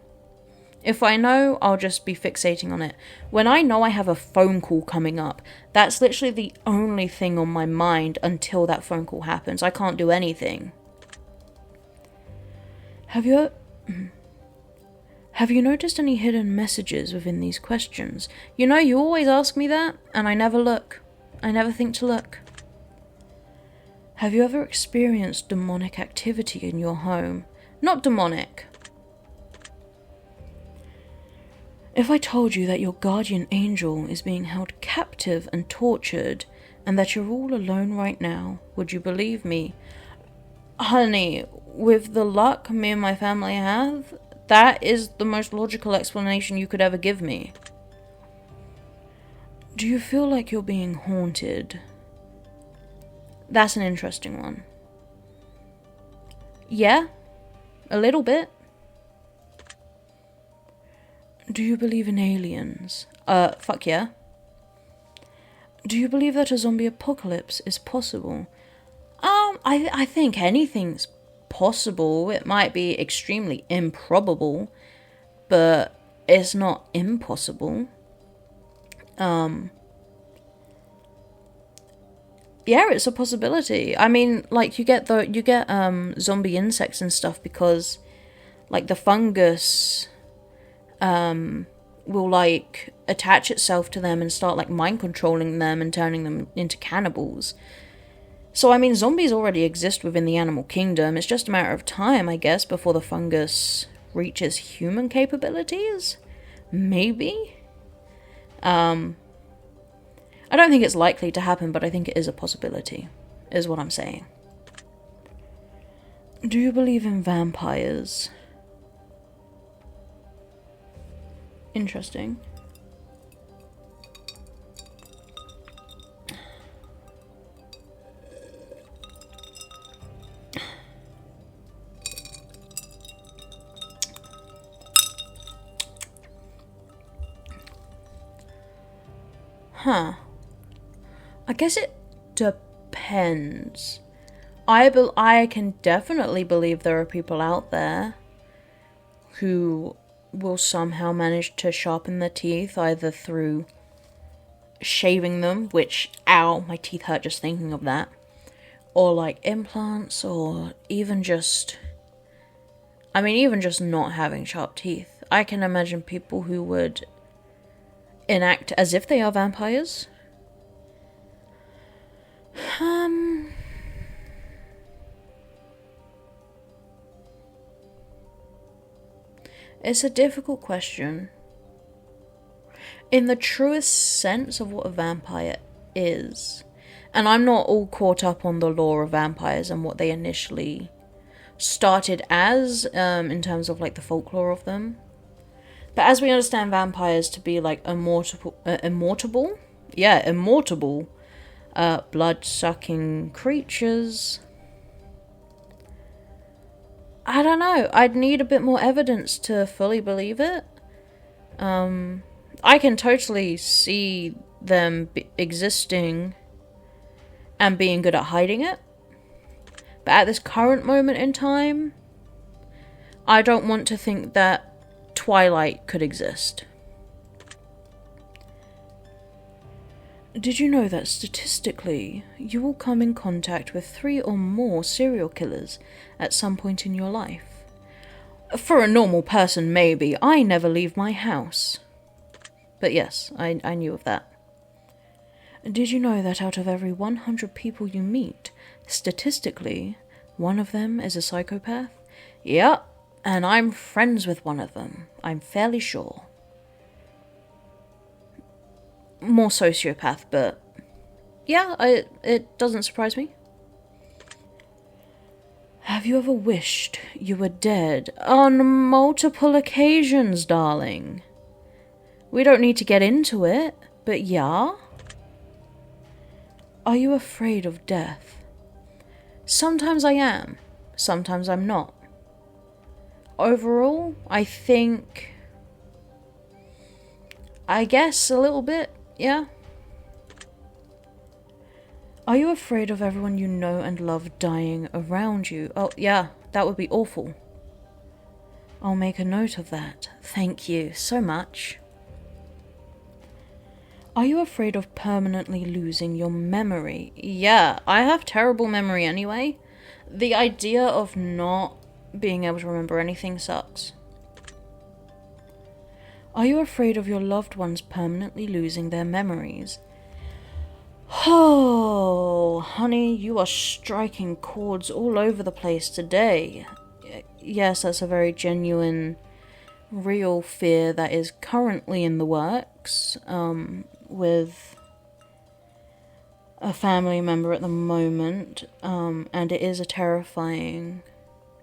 If I know, I'll just be fixating on it. When I know I have a phone call coming up, that's literally the only thing on my mind until that phone call happens. I can't do anything. Have you noticed any hidden messages within these questions? You know, you always ask me that, and I never look. I never think to look. Have you ever experienced demonic activity in your home? Not demonic. If I told you that your guardian angel is being held captive and tortured, and that you're all alone right now, would you believe me? Honey, with the luck me and my family have, that is the most logical explanation you could ever give me. Do you feel like you're being haunted? That's an interesting one. Yeah, a little bit. Do you believe in aliens? Fuck yeah. Do you believe that a zombie apocalypse is possible? I think anything's possible. It might be extremely improbable, but it's not impossible. Yeah, it's a possibility. I mean, like, you get zombie insects and stuff because, like, the fungus will, like, attach itself to them and start, like, mind controlling them and turning them into cannibals. So, I mean, zombies already exist within the animal kingdom. It's just a matter of time, I guess, before the fungus reaches human capabilities? Maybe? I don't think it's likely to happen, but I think it is a possibility, is what I'm saying. Do you believe in vampires? Interesting. Huh. I guess it depends. I can definitely believe there are people out there who will somehow manage to sharpen their teeth, either through shaving them, which, ow, my teeth hurt just thinking of that, or like implants, or even just not having sharp teeth. I can imagine people who would enact as if they are vampires. It's a difficult question. In the truest sense of what a vampire is, and I'm not all caught up on the lore of vampires and what they initially started as, in terms of like the folklore of them. But as we understand vampires to be like immortal, blood-sucking creatures, I don't know. I'd need a bit more evidence to fully believe it. I can totally see them existing and being good at hiding it. But at this current moment in time, I don't want to think that Twilight could exist. Did you know that statistically, you will come in contact with 3 or more serial killers at some point in your life? For a normal person, maybe. I never leave my house. But yes, I knew of that. Did you know that out of every 100 people you meet, statistically, one of them is a psychopath? Yep, and I'm friends with one of them. I'm fairly sure. More sociopath, but yeah, it doesn't surprise me. Have you ever wished you were dead? On multiple occasions, darling. We don't need to get into it, but yeah. Are you afraid of death? Sometimes I am, sometimes I'm not. Overall, I guess a little bit. Yeah. Are you afraid of everyone you know and love dying around you? Oh, yeah, that would be awful. I'll make a note of that. Thank you so much. Are you afraid of permanently losing your memory? Yeah, I have terrible memory anyway. The idea of not being able to remember anything sucks. Are you afraid of your loved ones permanently losing their memories? Oh, honey, you are striking chords all over the place today. Yes, that's a very genuine, real fear that is currently in the works, with a family member at the moment, and it is a terrifying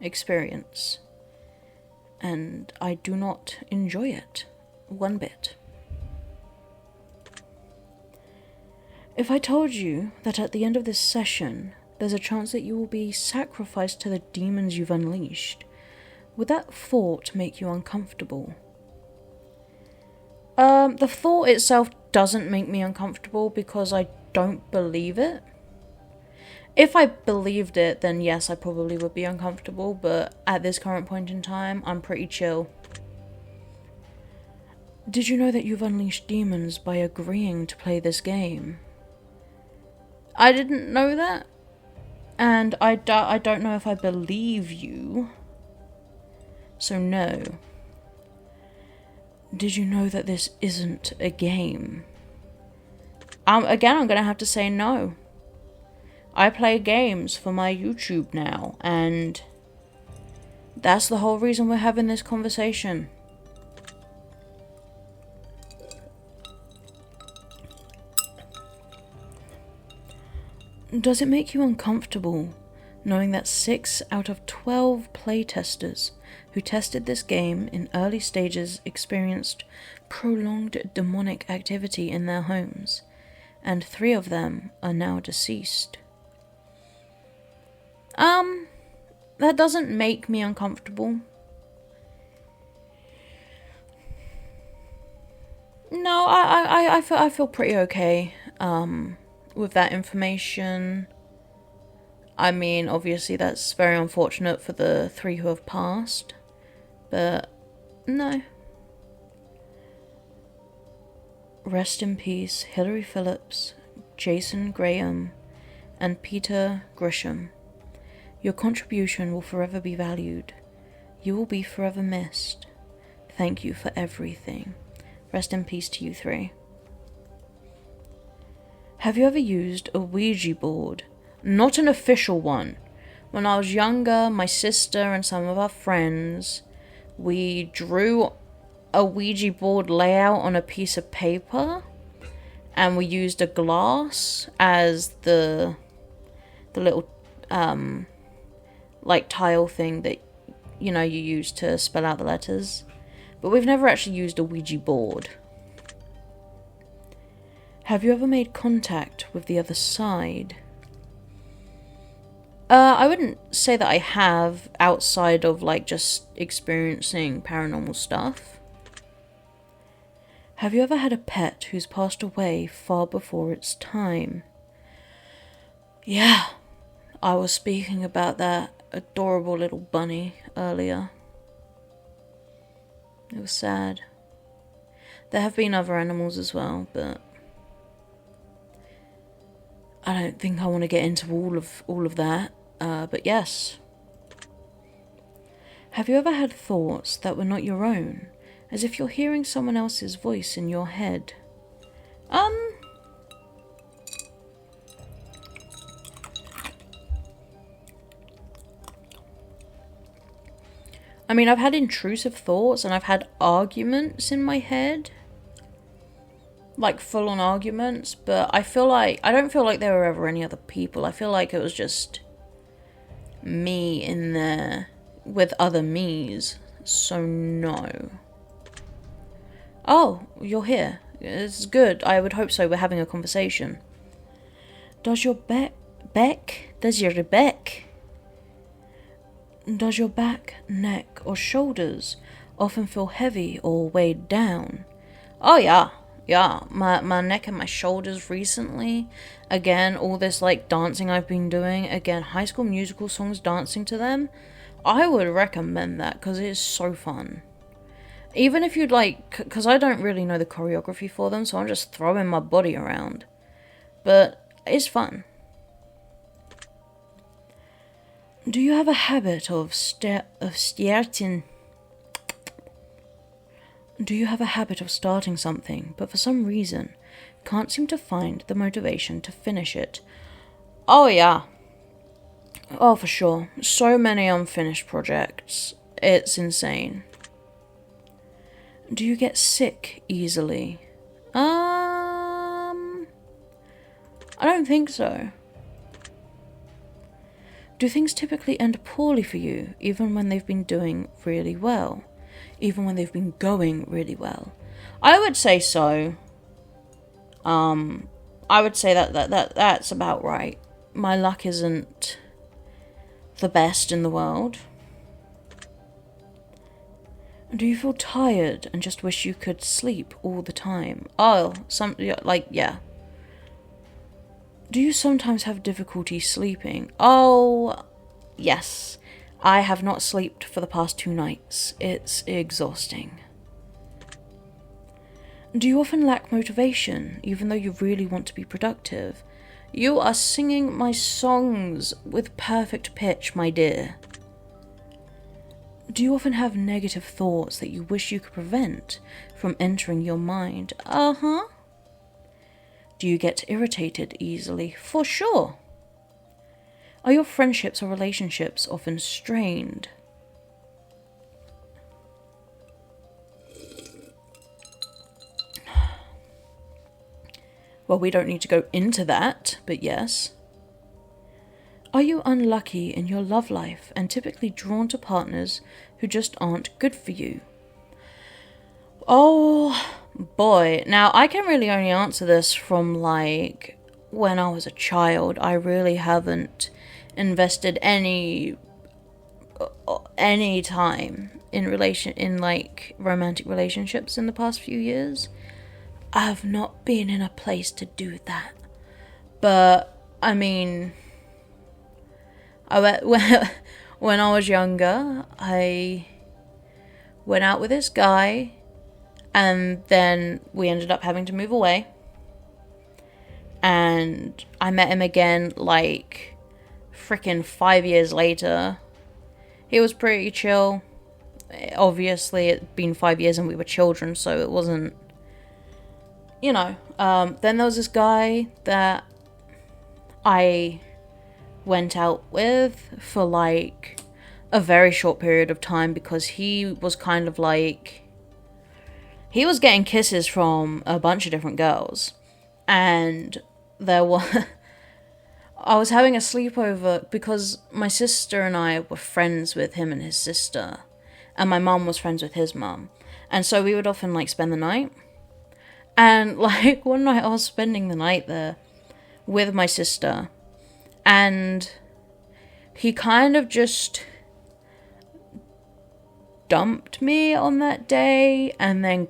experience. And I do not enjoy it. One bit. If I told you that at the end of this session, there's a chance that you will be sacrificed to the demons you've unleashed, would that thought make you uncomfortable? The thought itself doesn't make me uncomfortable because I don't believe it. If I believed it, then yes, I probably would be uncomfortable, but at this current point in time, I'm pretty chill. Did you know that you've unleashed demons by agreeing to play this game? I didn't know that, and I don't know if I believe you, so no. Did you know that this isn't a game? Again, I'm gonna have to say no. I play games for my YouTube now, and that's the whole reason we're having this conversation. Does it make you uncomfortable knowing that 6 out of 12 playtesters who tested this game in early stages experienced prolonged demonic activity in their homes, and 3 of them are now deceased? That doesn't make me uncomfortable. No, I feel pretty okay, with that information. I mean, obviously that's very unfortunate for the 3 who have passed, but no. Rest in peace, Hilary Phillips, Jason Graham, and Peter Grisham. Your contribution will forever be valued. You will be forever missed. Thank you for everything. Rest in peace to you 3. Have you ever used a Ouija board? Not an official one. When I was younger, my sister and some of our friends, we drew a Ouija board layout on a piece of paper, and we used a glass as the little like tile thing that you use to spell out the letters. But we've never actually used a Ouija board. Have you ever made contact with the other side? I wouldn't say that I have, outside of like just experiencing paranormal stuff. Have you ever had a pet who's passed away far before its time? Yeah, I was speaking about that adorable little bunny earlier. It was sad. There have been other animals as well, but I don't think I want to get into all of that. But yes. Have you ever had thoughts that were not your own, as if you're hearing someone else's voice in your head? I mean, I've had intrusive thoughts, and I've had arguments in my head. Like, full-on arguments, but I don't feel like there were ever any other people. I feel like it was just me in there with other me's, so no. Oh, you're here. It's good. I would hope so. We're having a conversation. Does your back, neck, or shoulders often feel heavy or weighed down? Oh yeah. Yeah, my neck and my shoulders recently. Again, all this like dancing I've been doing. Again, High School Musical songs, dancing to them. I would recommend that because it is so fun. Even if you'd like, because I don't really know the choreography for them, so I'm just throwing my body around. But it's fun. Do you have a habit of starting? Do you have a habit of starting something, but for some reason can't seem to find the motivation to finish it? Oh yeah. Oh, for sure. So many unfinished projects. It's insane. Do you get sick easily? I don't think so. Do things typically end poorly for you, even when they've been doing really well? Even when they've been going really well? I would say so. I would say that's about right. My luck isn't the best in the world. Do you feel tired and just wish you could sleep all the time? Oh, yeah. Do you sometimes have difficulty sleeping? Oh, yes. I have not slept for the past 2 nights. It's exhausting. Do you often lack motivation, even though you really want to be productive? You are singing my songs with perfect pitch, my dear. Do you often have negative thoughts that you wish you could prevent from entering your mind? Uh-huh. Do you get irritated easily? For sure. Are your friendships or relationships often strained? Well, we don't need to go into that, but yes. Are you unlucky in your love life and typically drawn to partners who just aren't good for you? Oh boy. Now, I can really only answer this from like when I was a child. I really haven't invested any time in like romantic relationships in the past few years. I've not been in a place to do that. But I mean, when I was younger, I went out with this guy, and then we ended up having to move away. And I met him again like freaking 5 years later. He was pretty chill. Obviously, it'd been 5 years and we were children, so it wasn't, then there was this guy that I went out with for like a very short period of time because he was kind of like, he was getting kisses from a bunch of different girls. And there were I was having a sleepover because my sister and I were friends with him and his sister, and my mum was friends with his mum, and so we would often like spend the night. And like one night I was spending the night there with my sister, and he kind of just dumped me on that day, and then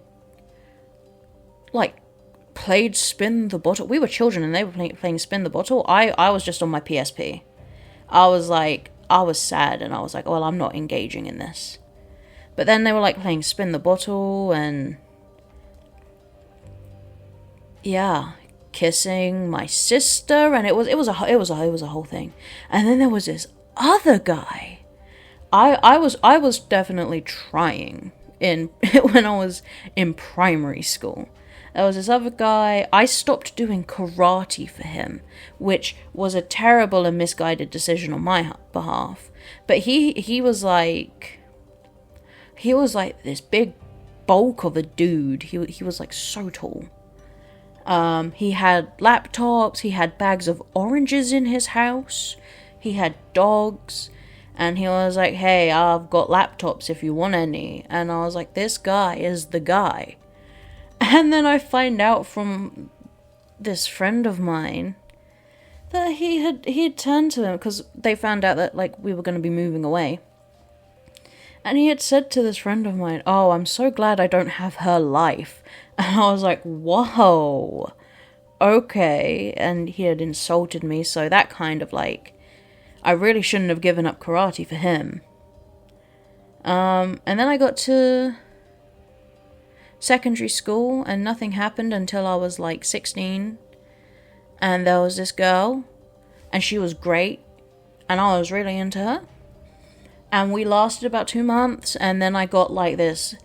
like played Spin the Bottle. We were children and they were playing Spin the Bottle. I was just on my PSP. I was sad, and I was like, well, I'm not engaging in this. But then they were like playing Spin the Bottle, and yeah, kissing my sister, and it was a whole thing. And then there was this other guy. I was definitely trying in when I was in primary school. There was this other guy. I stopped doing karate for him, which was a terrible and misguided decision on my behalf. But he was like this big bulk of a dude. He was like so tall. He had laptops, he had bags of oranges in his house, he had dogs, and he was like, hey, I've got laptops if you want any. And I was like, this guy is the guy. And then I find out from this friend of mine that he had turned to him, because they found out that like we were going to be moving away. And he had said to this friend of mine, oh, I'm so glad I don't have her life. And I was like, whoa, okay. And he had insulted me, so that kind of like, I really shouldn't have given up karate for him. And then I got to secondary school, and nothing happened until I was like 16. And there was this girl, and she was great, and I was really into her. And we lasted about 2 months, and then I got like these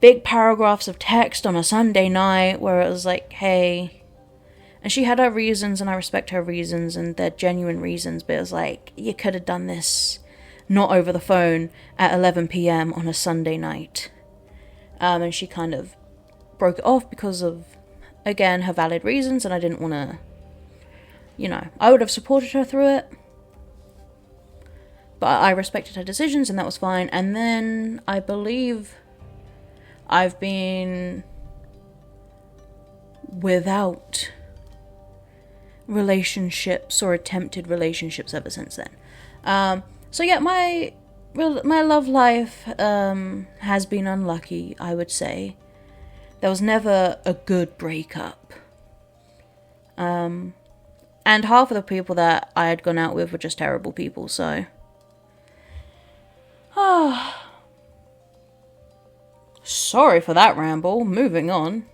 big paragraphs of text on a Sunday night where it was like, hey, and she had her reasons, and I respect her reasons, and they're genuine reasons, but it was like, you could have done this not over the phone at 11 p.m. on a Sunday night. And she kind of broke it off because of, again, her valid reasons, and I didn't want to, I would have supported her through it. But I respected her decisions, and that was fine. And then I believe I've been without relationships or attempted relationships ever since then. So yeah, my love life has been unlucky, I would say. There was never a good breakup. And half of the people that I had gone out with were just terrible people, so... Sorry for that ramble. Moving on.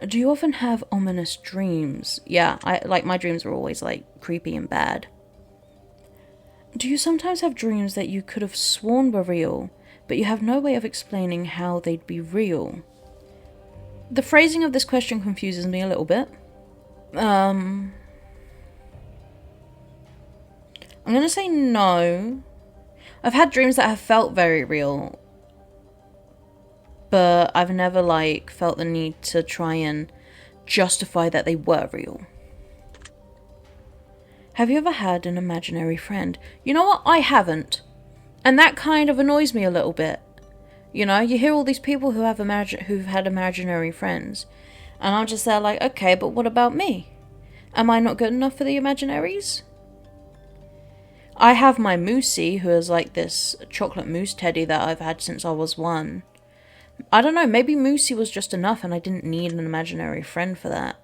Do you often have ominous dreams? Yeah, my dreams were always like creepy and bad. Do you sometimes have dreams that you could have sworn were real, but you have no way of explaining how they'd be real. The phrasing of this question confuses me a little bit. I'm gonna say no. I've had dreams that have felt very real, but I've never, felt the need to try and justify that they were real. Have you ever had an imaginary friend? You know what? I haven't. And that kind of annoys me a little bit. You know, you hear all these people who've had imaginary friends, and I'm just there like, okay, but what about me? Am I not good enough for the imaginaries? I have my Moosey, who is like this chocolate mousse teddy that I've had since I was 1. I don't know, maybe Moosey was just enough and I didn't need an imaginary friend for that.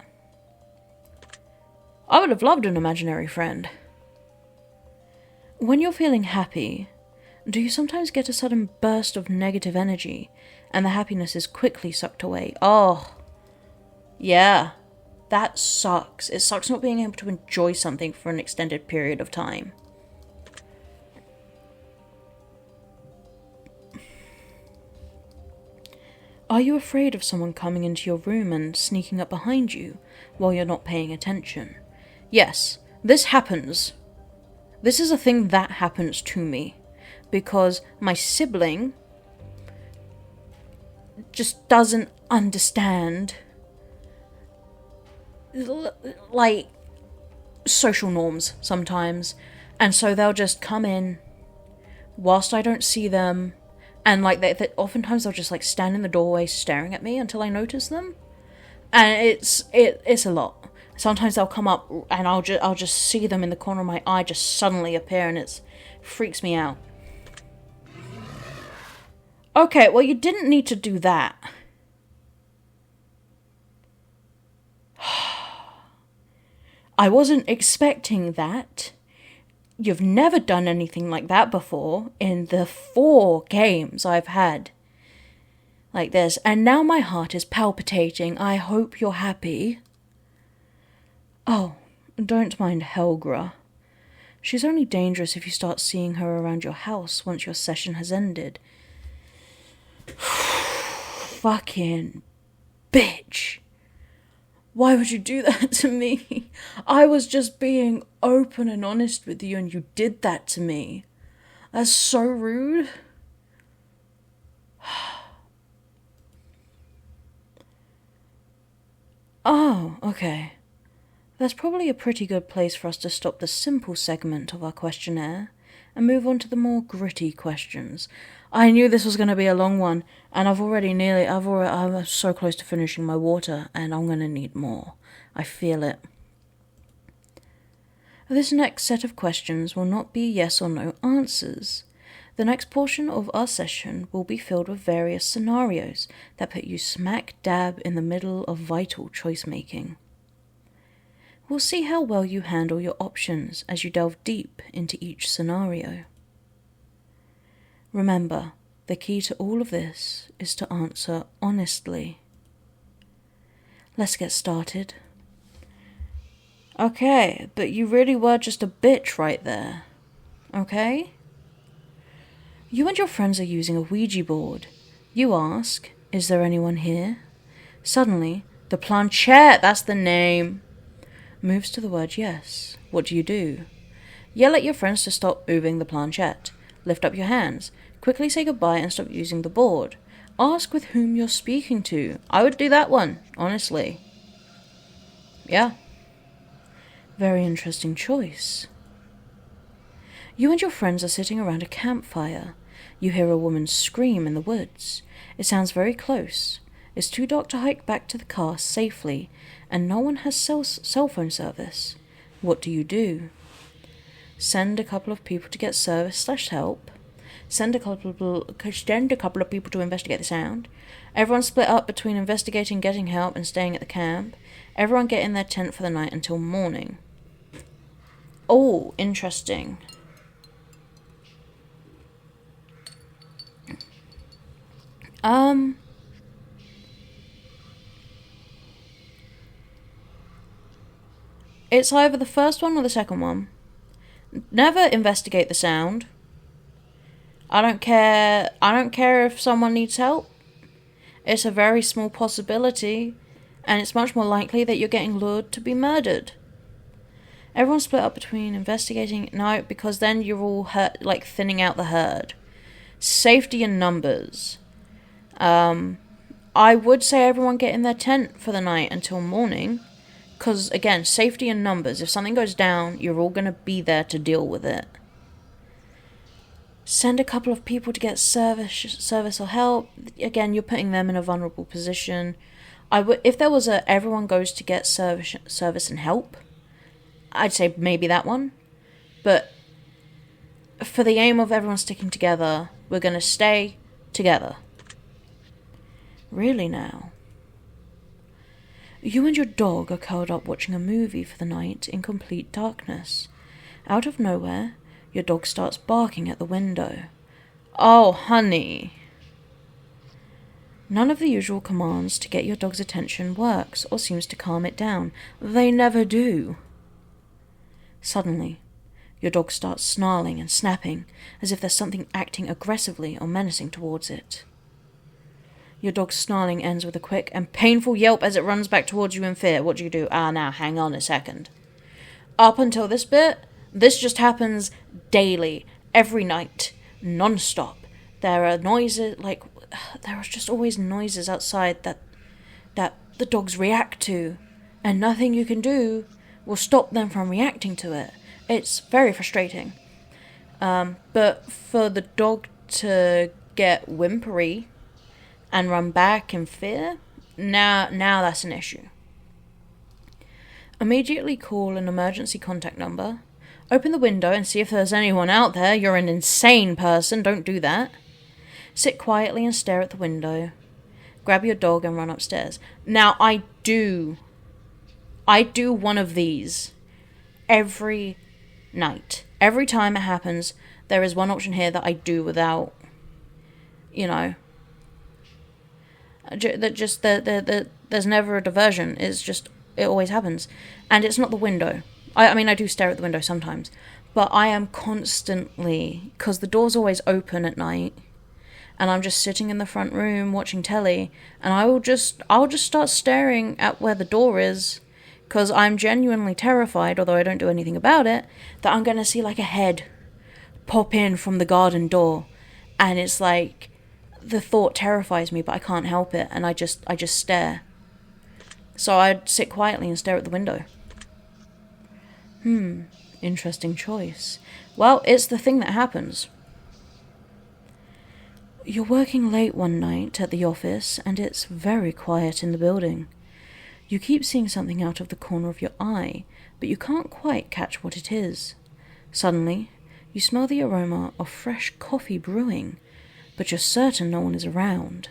I would have loved an imaginary friend. When you're feeling happy, do you sometimes get a sudden burst of negative energy and the happiness is quickly sucked away? Oh, yeah, that sucks. It sucks not being able to enjoy something for an extended period of time. Are you afraid of someone coming into your room and sneaking up behind you while you're not paying attention? Yes, this happens. This is a thing that happens to me because my sibling just doesn't understand social norms sometimes, and so they'll just come in whilst I don't see them. And they oftentimes they'll just stand in the doorway staring at me until I notice them, and it's a lot. Sometimes they'll come up and I'll just see them in the corner of my eye just suddenly appear, and it freaks me out. Okay, well, you didn't need to do that. I wasn't expecting that. You've never done anything like that before in the 4 games I've had like this, and now my heart is palpitating. I hope you're happy. Oh, don't mind Helgra. She's only dangerous if you start seeing her around your house once your session has ended. Fucking bitch. Why would you do that to me? I was just being open and honest with you and you did that to me. That's so rude. Oh, okay. That's probably a pretty good place for us to stop the simple segment of our questionnaire and move on to the more gritty questions. I knew this was going to be a long one, and I'm so close to finishing my water, and I'm going to need more. I feel it. This next set of questions will not be yes or no answers. The next portion of our session will be filled with various scenarios that put you smack dab in the middle of vital choice making. We'll see how well you handle your options as you delve deep into each scenario. Remember, the key to all of this is to answer honestly. Let's get started. Okay, but you really were just a bitch right there. Okay? You and your friends are using a Ouija board. You ask, "Is there anyone here?" Suddenly, the planchette, that's the name, moves to the word yes. What do? Yell at your friends to stop moving the planchette. Lift up your hands. Quickly say goodbye and stop using the board. Ask with whom you're speaking to. I would do that one, honestly. Yeah. Very interesting choice. You and your friends are sitting around a campfire. You hear a woman scream in the woods. It sounds very close. It's too dark to hike back to the car safely, and no one has cell phone service. What do? Send a couple of people to get service/help. Send a couple of people to investigate the sound. Everyone split up between investigating, getting help, and staying at the camp. Everyone get in their tent for the night until morning. Oh, interesting. It's either the first one or the second one. Never investigate the sound. I don't care. I don't care if someone needs help. It's a very small possibility, and it's much more likely that you're getting lured to be murdered. Everyone split up between investigating. No, because then you're all thinning out the herd. Safety in numbers. I would say everyone get in their tent for the night until morning. Because, again, safety in numbers. If something goes down, you're all going to be there to deal with it. Send a couple of people to get service or help. Again, you're putting them in a vulnerable position. If there was everyone goes to get service and help, I'd say maybe that one. But for the aim of everyone sticking together, we're going to stay together. Really now? You and your dog are curled up watching a movie for the night in complete darkness. Out of nowhere, your dog starts barking at the window. Oh, honey. None of the usual commands to get your dog's attention works or seems to calm it down. They never do. Suddenly, your dog starts snarling and snapping, as if there's something acting aggressively or menacing towards it. Your dog's snarling ends with a quick and painful yelp as it runs back towards you in fear. What do? Now, hang on a second. Up until this bit, this just happens daily, every night, non-stop. There are noises, there are just always noises outside that the dogs react to, and nothing you can do will stop them from reacting to it. It's very frustrating. But for the dog to get whimpery and run back in fear, now that's an issue. Immediately call an emergency contact number. Open the window and see if there's anyone out there. You're an insane person, don't do that. Sit quietly and stare at the window. Grab your dog and run upstairs. Now, I do one of these every night. Every time it happens, there is one option here that I do without, there's never a diversion. It always happens. And it's not the window. I do stare at the window sometimes, but I am constantly, because the door's always open at night, and I'm just sitting in the front room watching telly, and I'll just start staring at where the door is, because I'm genuinely terrified, although I don't do anything about it, that I'm going to see like a head pop in from the garden door, and it's like, the thought terrifies me, but I can't help it, and I just stare. So I'd sit quietly and stare at the window. Interesting choice. Well, it's the thing that happens. You're working late one night at the office, and it's very quiet in the building. You keep seeing something out of the corner of your eye, but you can't quite catch what it is. Suddenly, you smell the aroma of fresh coffee brewing, but you're certain no one is around.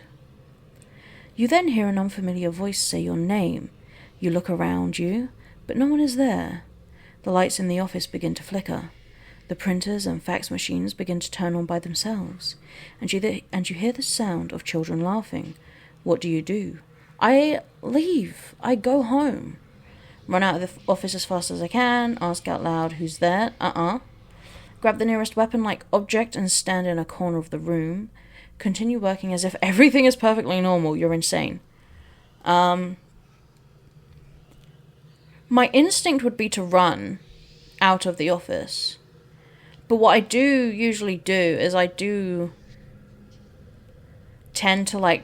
You then hear an unfamiliar voice say your name. You look around you, but no one is there. The lights in the office begin to flicker. The printers and fax machines begin to turn on by themselves, and you hear the sound of children laughing. What do? I leave. I go home. Run out of the office as fast as I can, ask out loud who's there. Grab the nearest weapon-like object and stand in a corner of the room. Continue working as if everything is perfectly normal. You're insane. My instinct would be to run out of the office. But what I do usually do is I do tend to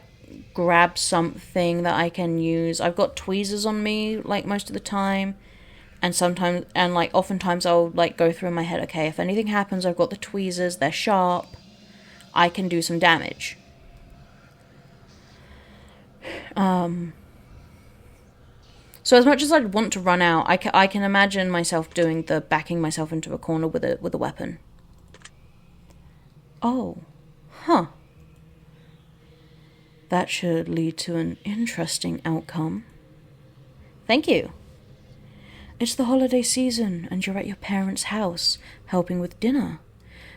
grab something that I can use. I've got tweezers on me most of the time, and oftentimes I'll go through in my head, okay, if anything happens, I've got the tweezers, they're sharp, I can do some damage. So as much as I'd want to run out, I can imagine myself doing the backing myself into a corner with a weapon. Oh, huh. That should lead to an interesting outcome. Thank you. It's the holiday season, and you're at your parents' house, helping with dinner.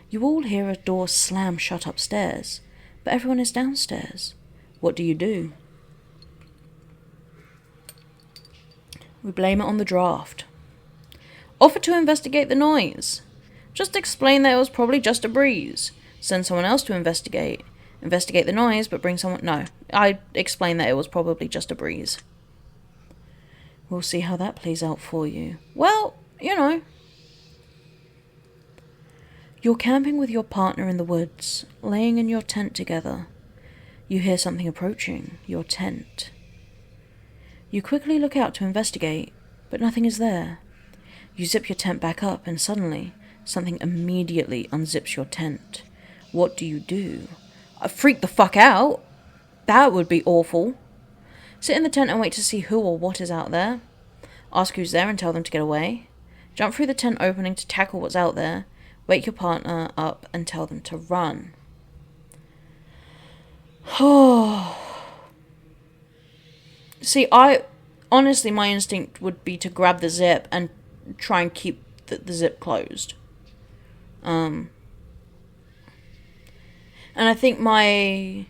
You all hear a door slam shut upstairs, but everyone is downstairs. What do? We blame it on the draft. Offer to investigate the noise. Just explain that it was probably just a breeze. Send someone else to investigate. Investigate the noise, but bring someone... No, I explained that it was probably just a breeze. We'll see how that plays out for you. Well, you know. You're camping with your partner in the woods, laying in your tent together. You hear something approaching your tent. You quickly look out to investigate, but nothing is there. You zip your tent back up, and suddenly, something immediately unzips your tent. What do? I freak the fuck out. That would be awful. Sit in the tent and wait to see who or what is out there. Ask who's there and tell them to get away. Jump through the tent opening to tackle what's out there. Wake your partner up and tell them to run. See, honestly, my instinct would be to grab the zip and try and keep the zip closed. And I think I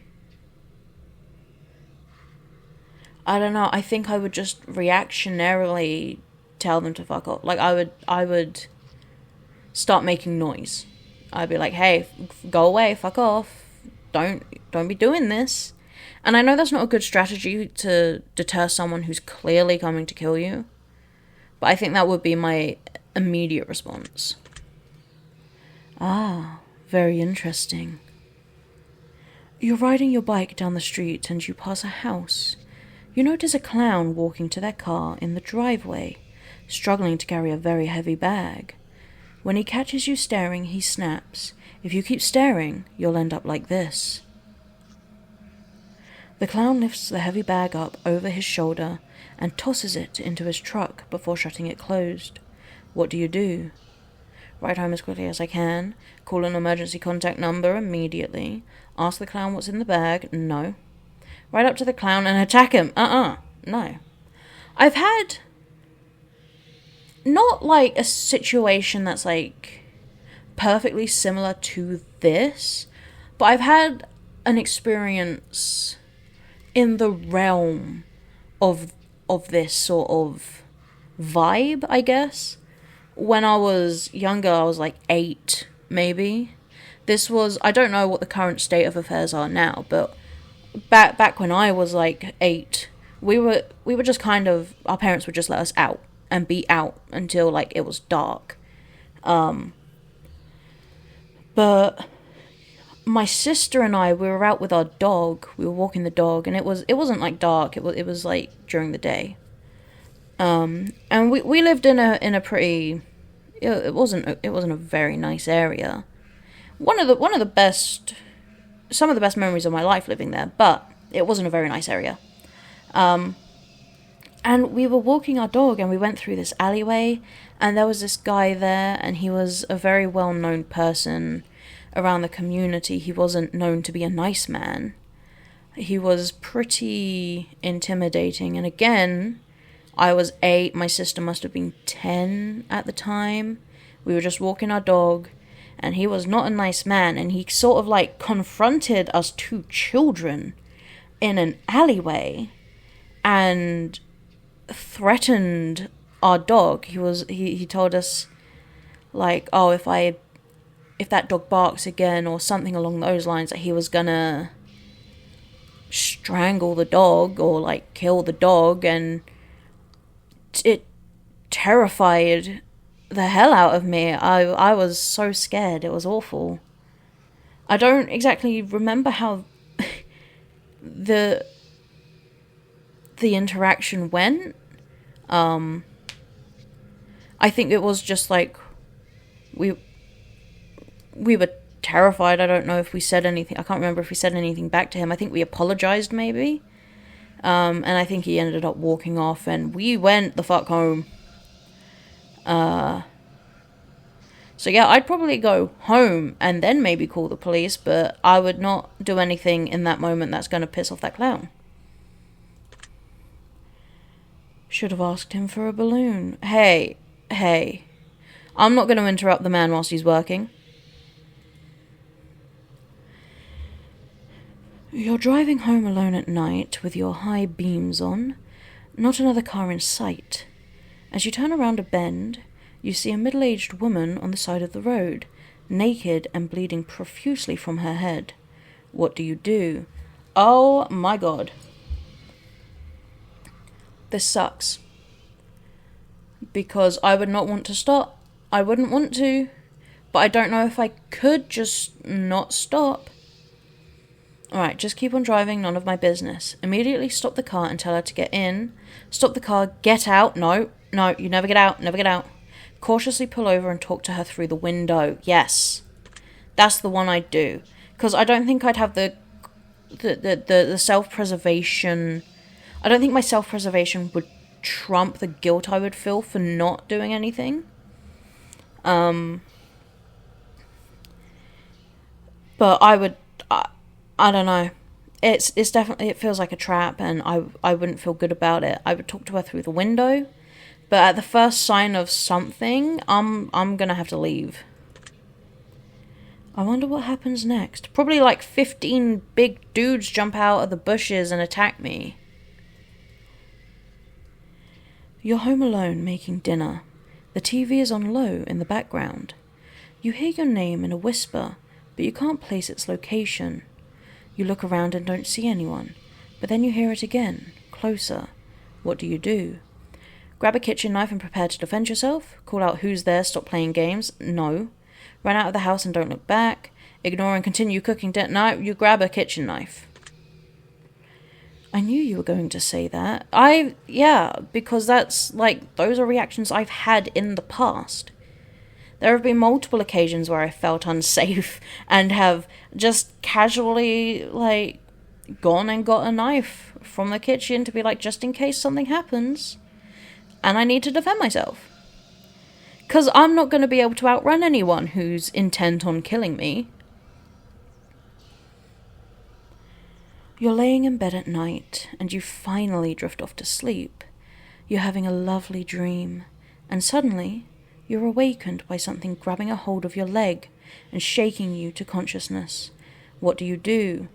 think I would just reactionarily tell them to fuck off. Like, I would start making noise. I'd be like, hey, go away, fuck off. Don't be doing this. And I know that's not a good strategy to deter someone who's clearly coming to kill you, but I think that would be my immediate response. Ah, very interesting. You're riding your bike down the street and you pass a house. You notice a clown walking to their car in the driveway, struggling to carry a very heavy bag. When he catches you staring, he snaps. If you keep staring, you'll end up like this. The clown lifts the heavy bag up over his shoulder and tosses it into his truck before shutting it closed. What do? Ride home as quickly as I can. Call an emergency contact number immediately. Ask the clown what's in the bag. No. Ride up to the clown and attack him. No. I've had... not like a situation that's like perfectly similar to this, but I've had an experience in the realm of this sort of vibe, I guess. When I was younger, I was like 8, maybe. This was, I don't know what the current state of affairs are now, but back when I was like 8, we were just kind of, our parents would just let us out and be out until like it was dark. But my sister and I, we were out with our dog. We were walking the dog, and it wasn't like dark. It was like during the day. And we lived in a pretty, it wasn't a very nice area. Some of the best memories of my life living there, but it wasn't a very nice area. And we were walking our dog, and we went through this alleyway, and there was this guy there, and he was a very well-known person around the community. He wasn't known to be a nice man. He was pretty intimidating, and again, I was 8, my sister must have been 10 at the time. We were just walking our dog, and he was not a nice man, and he sort of like confronted us 2 children in an alleyway, and threatened our dog. He told us like, oh, if that dog barks again or something along those lines, that he was gonna strangle the dog or like kill the dog, and it terrified the hell out of me. I was so scared. It was awful. I don't exactly remember how the interaction went. I think it was just like we were terrified. I don't know if we said anything. I can't remember if we said anything back to him. I think we apologized maybe. And I think he ended up walking off, and we went the fuck home. So yeah, I'd probably go home and then maybe call the police, but I would not do anything in that moment that's going to piss off that clown. Should have asked him for a balloon. Hey. I'm not going to interrupt the man whilst he's working. You're driving home alone at night with your high beams on. Not another car in sight. As you turn around a bend, you see a middle-aged woman on the side of the road, naked and bleeding profusely from her head. What do you do? Oh my god. This sucks. Because I would not want to stop. I wouldn't want to. But I don't know if I could just not stop. Alright, just keep on driving, none of my business. Immediately stop the car and tell her to get in. Stop the car, get out. No, you never get out, never get out. Cautiously pull over and talk to her through the window. Yes. That's the one I'd do. Because I don't think I'd have the self-preservation. I don't think my self-preservation would trump the guilt I would feel for not doing anything. But I would, I don't know. It's definitely, it feels like a trap, and I wouldn't feel good about it. I would talk to her through the window, but at the first sign of something, I'm gonna have to leave. I wonder what happens next. Probably like 15 big dudes jump out of the bushes and attack me. You're home alone making dinner. The TV is on low in the background. You hear your name in a whisper, but you can't place its location. You look around and don't see anyone, but then you hear it again, closer. What do? Grab a kitchen knife and prepare to defend yourself? Call out who's there, stop playing games? No. Run out of the house and don't look back? Ignore and continue cooking dinner? No, you grab a kitchen knife. I knew you were going to say that. Because that's, like, those are reactions I've had in the past. There have been multiple occasions where I felt unsafe and have just casually, like, gone and got a knife from the kitchen to be like, just in case something happens and I need to defend myself. Because I'm not going to be able to outrun anyone who's intent on killing me. You're laying in bed at night, and you finally drift off to sleep. You're having a lovely dream, and suddenly you're awakened by something grabbing a hold of your leg and shaking you to consciousness. What do?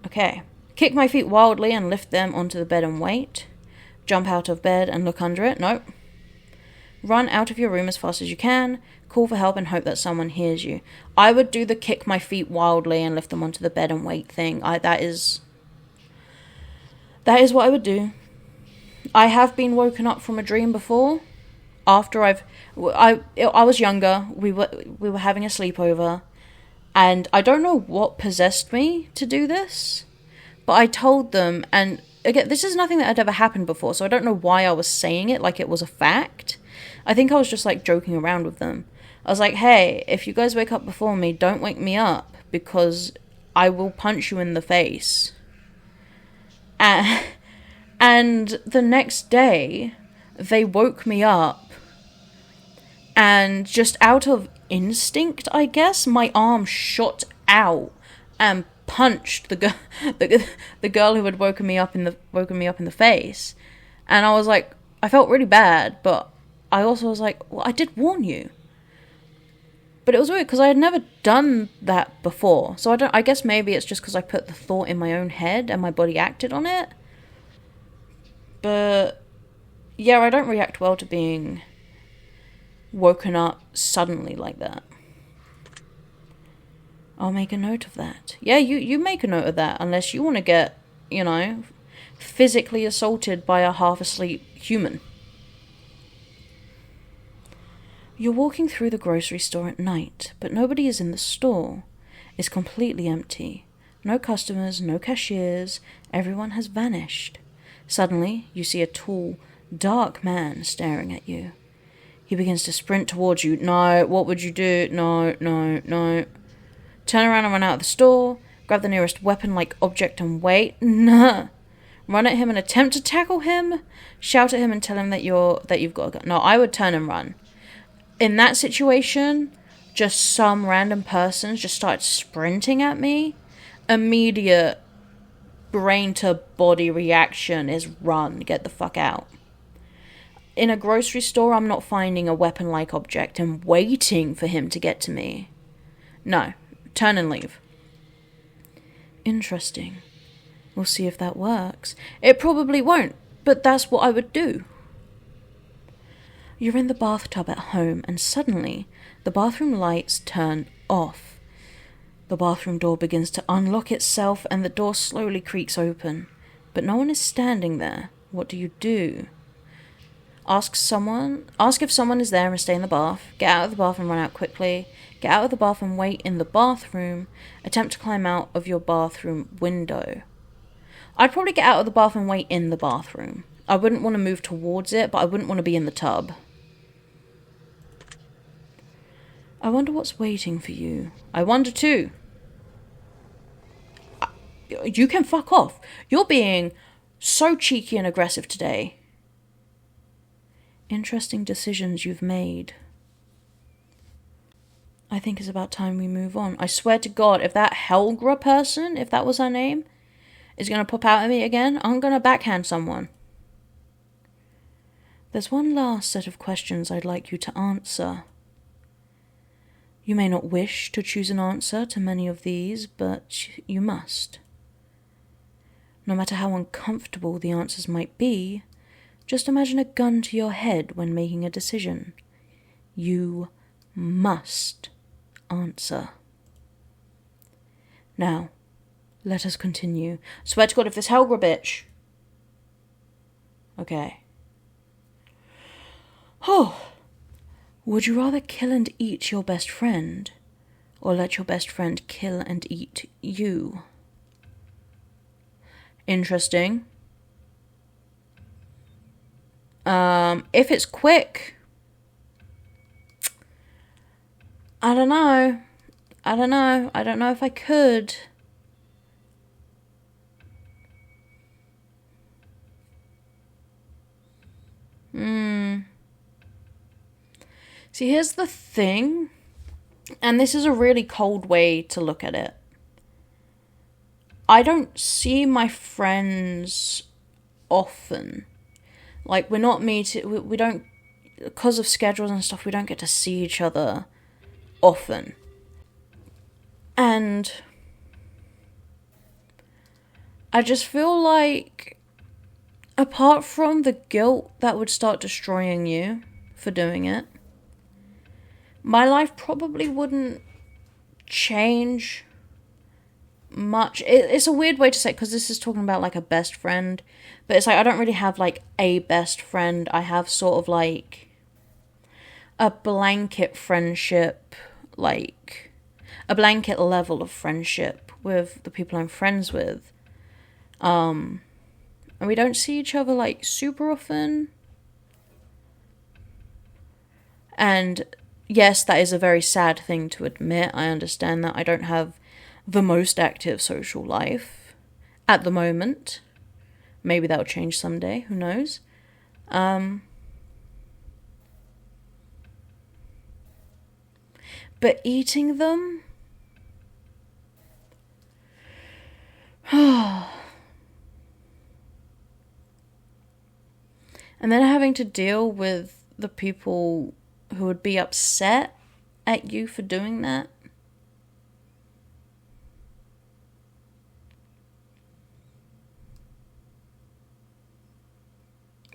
Okay. Kick my feet wildly and lift them onto the bed and wait. Jump out of bed and look under it. Nope. Run out of your room as fast as you can. Call for help and hope that someone hears you. I would do the kick my feet wildly and lift them onto the bed and wait thing. That is what I would do. I have been woken up from a dream before. After I was younger. We were having a sleepover, and I don't know what possessed me to do this, but I told them, and again, this is nothing that had ever happened before, so I don't know why I was saying it like it was a fact. I think I was just like joking around with them. I was like, hey, if you guys wake up before me, don't wake me up, because I will punch you in the face. And the next day, they woke me up, and just out of instinct, I guess, my arm shot out and punched the girl who had woken me up in the face. And I was like, I felt really bad, but I also was like, well, I did warn you. But it was weird because I had never done that before. So I guess maybe it's just because I put the thought in my own head and my body acted on it. But yeah, I don't react well to being woken up suddenly like that. I'll make a note of that. Yeah, you make a note of that, unless you want to get, physically assaulted by a half-asleep human. You're walking through the grocery store at night, but nobody is in the store. It's completely empty. No customers, no cashiers, everyone has vanished. Suddenly, you see a tall, dark man staring at you. He begins to sprint towards you. No, what would you do? No. Turn around and run out of the store. Grab the nearest weapon-like object and wait. Nah. Run at him and attempt to tackle him. Shout at him and tell him that you've got a gun. No, I would turn and run. In that situation, just some random person just started sprinting at me. Immediate brain-to-body reaction is run. Get the fuck out. In a grocery store, I'm not finding a weapon-like object and waiting for him to get to me. No. Turn and leave. Interesting. We'll see if that works. It probably won't, but that's what I would do. You're in the bathtub at home, and suddenly the bathroom lights turn off. The bathroom door begins to unlock itself, and the door slowly creaks open. But no one is standing there. What do? Ask if someone is there and stay in the bath. Get out of the bath and run out quickly. Get out of the bath and wait in the bathroom. Attempt to climb out of your bathroom window. I'd probably get out of the bath and wait in the bathroom. I wouldn't want to move towards it, but I wouldn't want to be in the tub. I wonder what's waiting for you. I wonder too. You can fuck off. You're being so cheeky and aggressive today. Interesting decisions you've made. I think it's about time we move on. I swear to God, if that Helgra person, if that was her name, is going to pop out at me again, I'm going to backhand someone. There's one last set of questions I'd like you to answer. You may not wish to choose an answer to many of these, but you must. No matter how uncomfortable the answers might be, just imagine a gun to your head when making a decision. You must answer. Now, let us continue. Swear to God, if this Helgra bitch... Okay. Oh. Would you rather kill and eat your best friend, or let your best friend kill and eat you? Interesting. If it's quick, I don't know. I don't know if I could. See, here's the thing, and this is a really cold way to look at it. I don't see my friends often. Like, we don't, because of schedules and stuff, we don't get to see each other often. And I just feel like, apart from the guilt that would start destroying you for doing it, my life probably wouldn't change much. It's a weird way to say it, because this is talking about like a best friend, but it's like I don't really have like a best friend. I have sort of like a blanket friendship, like a blanket level of friendship with the people I'm friends with, and we don't see each other like super often. And yes, that is a very sad thing to admit. I understand that I don't have the most active social life at the moment. Maybe that'll change someday, who knows. But eating them... and then having to deal with the people who would be upset at you for doing that.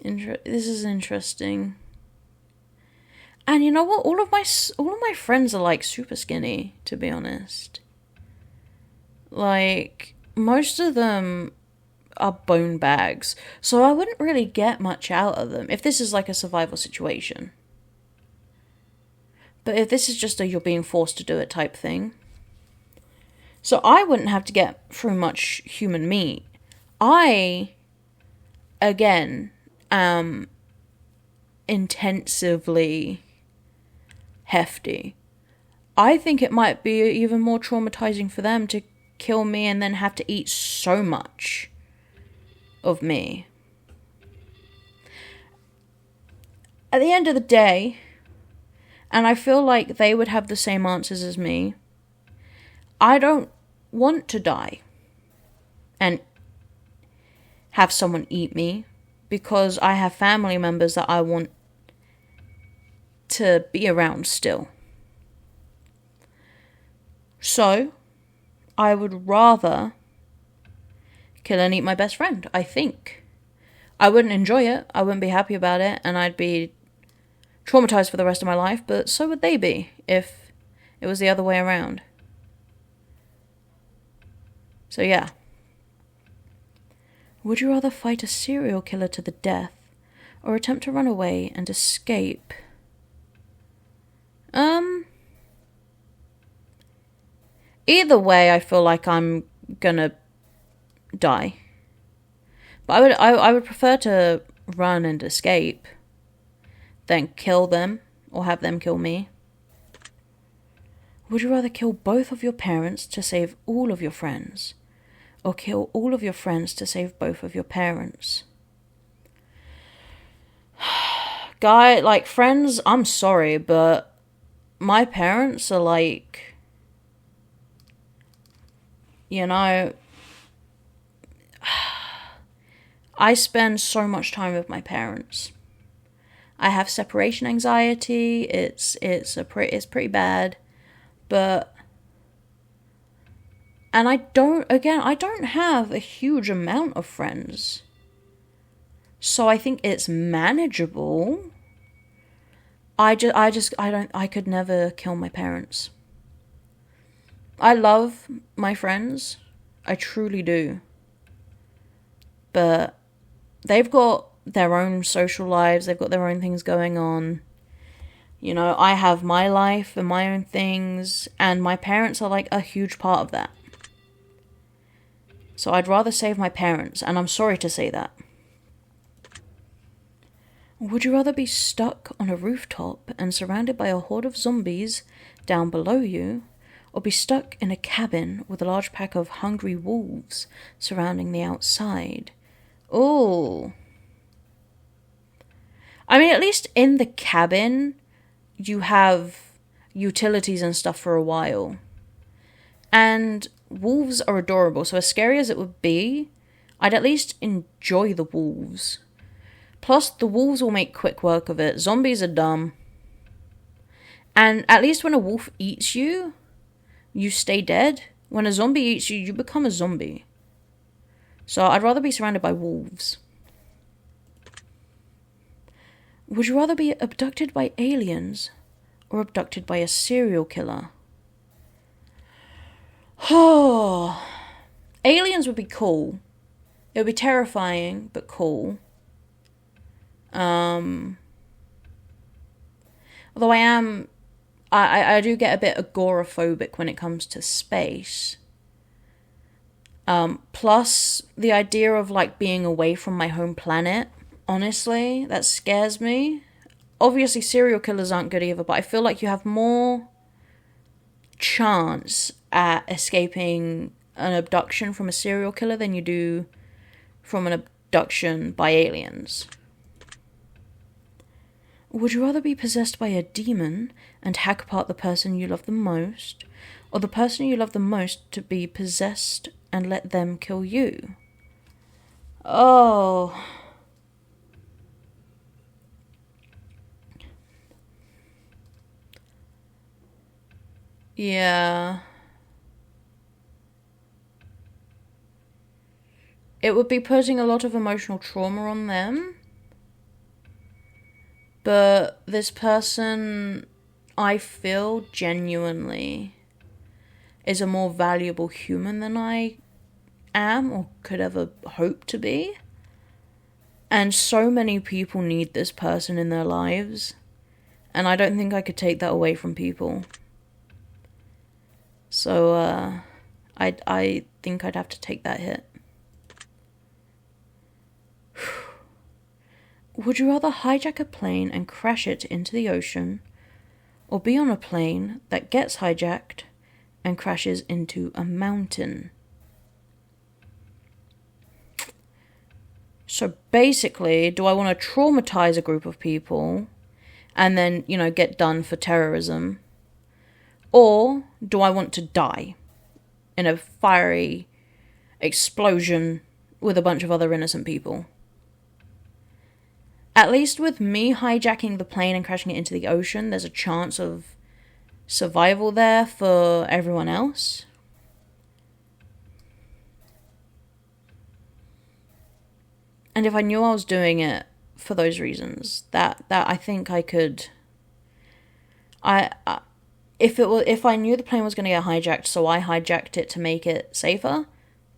This is interesting. And you know what? All of my friends are like super skinny, to be honest. Like, most of them are bone bags, so I wouldn't really get much out of them if this is like a survival situation. But if this is just a you're being forced to do it type thing, so I wouldn't have to get through much human meat. I, again, am intensively hefty. I think it might be even more traumatizing for them to kill me and then have to eat so much of me. At the end of the day, and I feel like they would have the same answers as me, I don't want to die and have someone eat me, because I have family members that I want to be around still. So, I would rather kill and eat my best friend, I think. I wouldn't enjoy it, I wouldn't be happy about it, and I'd be traumatized for the rest of my life, but so would they be if it was the other way around. So yeah. Would you rather fight a serial killer to the death or attempt to run away and escape? Either way, I feel like I'm gonna die. But I would prefer to run and escape than kill them or have them kill me. Would you rather kill both of your parents to save all of your friends, or kill all of your friends to save both of your parents? Guy, like, friends, I'm sorry, but my parents are like, you know, I spend so much time with my parents. I have separation anxiety. It's pretty bad, and I don't have a huge amount of friends. So I think it's manageable. I could never kill my parents. I love my friends. I truly do. But they've got their own social lives. They've got their own things going on. You know, I have my life and my own things. And my parents are like a huge part of that. So I'd rather save my parents. And I'm sorry to say that. Would you rather be stuck on a rooftop and surrounded by a horde of zombies down below you, or be stuck in a cabin with a large pack of hungry wolves surrounding the outside? Ooh. I mean, at least in the cabin, you have utilities and stuff for a while. And wolves are adorable, so as scary as it would be, I'd at least enjoy the wolves. Plus, the wolves will make quick work of it. Zombies are dumb. And at least when a wolf eats you, you stay dead. When a zombie eats you, you become a zombie. So I'd rather be surrounded by wolves. Would you rather be abducted by aliens or abducted by a serial killer? Oh, aliens would be cool. It would be terrifying, but cool. Although I do get a bit agoraphobic when it comes to space. Plus, the idea of, like, being away from my home planet, honestly, that scares me. Obviously, serial killers aren't good either, but I feel like you have more chance at escaping an abduction from a serial killer than you do from an abduction by aliens. Would you rather be possessed by a demon and hack apart the person you love the most, or the person you love the most to be possessed and let them kill you? Oh. Yeah. It would be putting a lot of emotional trauma on them. But this person, I feel genuinely, is a more valuable human than I am or could ever hope to be. And so many people need this person in their lives. And I don't think I could take that away from people. So, I think I'd have to take that hit. Would you rather hijack a plane and crash it into the ocean, or be on a plane that gets hijacked and crashes into a mountain? So basically, do I want to traumatize a group of people and then, get done for terrorism? Or do I want to die in a fiery explosion with a bunch of other innocent people? At least with me hijacking the plane and crashing it into the ocean, there's a chance of survival there for everyone else. And if I knew I was doing it for those reasons, that I think I could If I knew the plane was going to get hijacked, so I hijacked it to make it safer,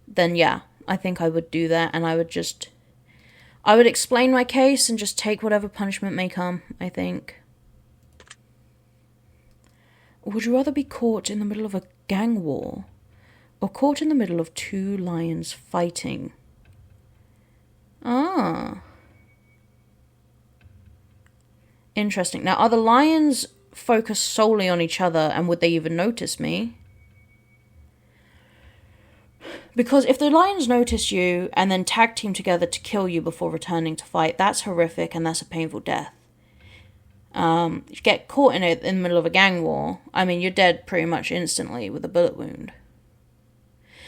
then yeah, I think I would do that, and I would explain my case and just take whatever punishment may come, I think. Would you rather be caught in the middle of a gang war, or caught in the middle of two lions fighting? Ah. Interesting. Now, are the lions focused solely on each other, and would they even notice me? Because if the lions notice you and then tag team together to kill you before returning to fight, that's horrific and that's a painful death. You get caught in the middle of a gang war, I mean, you're dead pretty much instantly with a bullet wound.